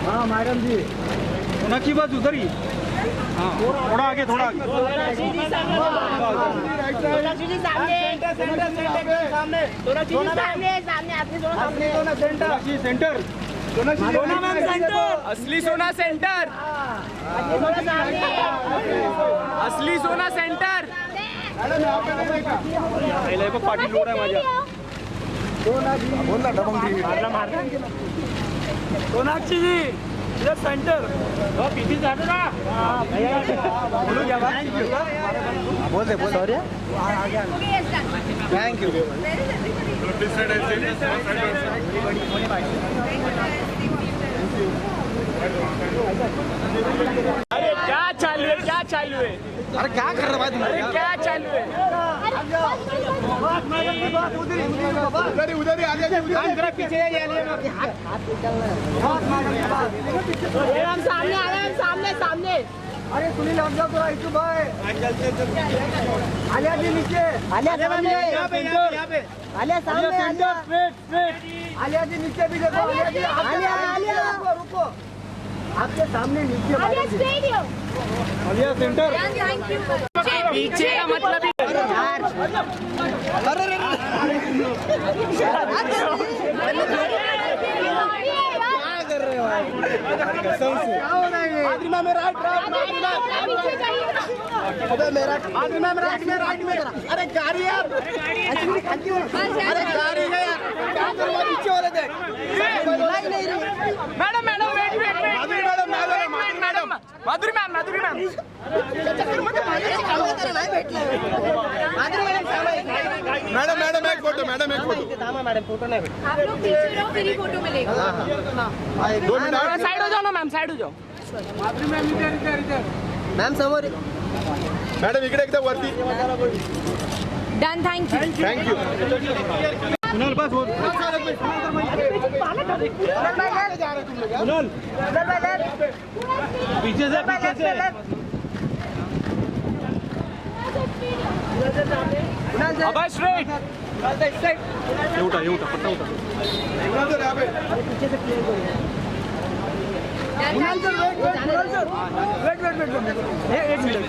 हाँ मैडम जी उनकी बात उधर ही हाँ थोड़ा आगे सेंटर असली सोना सेंटर असली सोना सेंटर पार्टी लोड आहे माझ्या बोल ना सोनाक्षी जी इधर सेंटर पीछे जाते ना बोलो क्या बात बोल सॉरी थैंक यू अरे क्या चालू है अरे क्या कर रहा है अरे क्या चालू है उधर ही आगे जरा पीछे सामने अरे सुनील हम जाओ थोड़ा इशू भाई आलिया जी नीचे आलिया सामने यहाँ पे आलिया सामने आलिया जी नीचे भी देखो आलिया रुको आपके सामने नीचे आलिया सेंटर पीछे का मतलब अरे कर रहे हो कसम से आदिमा में राइट में अरे गाड़ी यार अरे गाड़ी है यार पीछे वाले देख मैडम माधुरी मैम मैडम एक फोटो मैडम फोटो नहीं आप लोग पीछे रहो फिर ही फोटो मिलेगा 2 मिनट साइड हो जाओ ना मैम साइड हो जाओ मैम समोर मॅडम इकडे एकदा वरती डन थैंक यू कुणाल बस बोल कुणाल पीछे से अबे स्ट्रेट ये उठा पट्टा उठा कुणाल सर यहाँ पे पीछे से क्लियर करो कुणाल सर वेट एक मिनट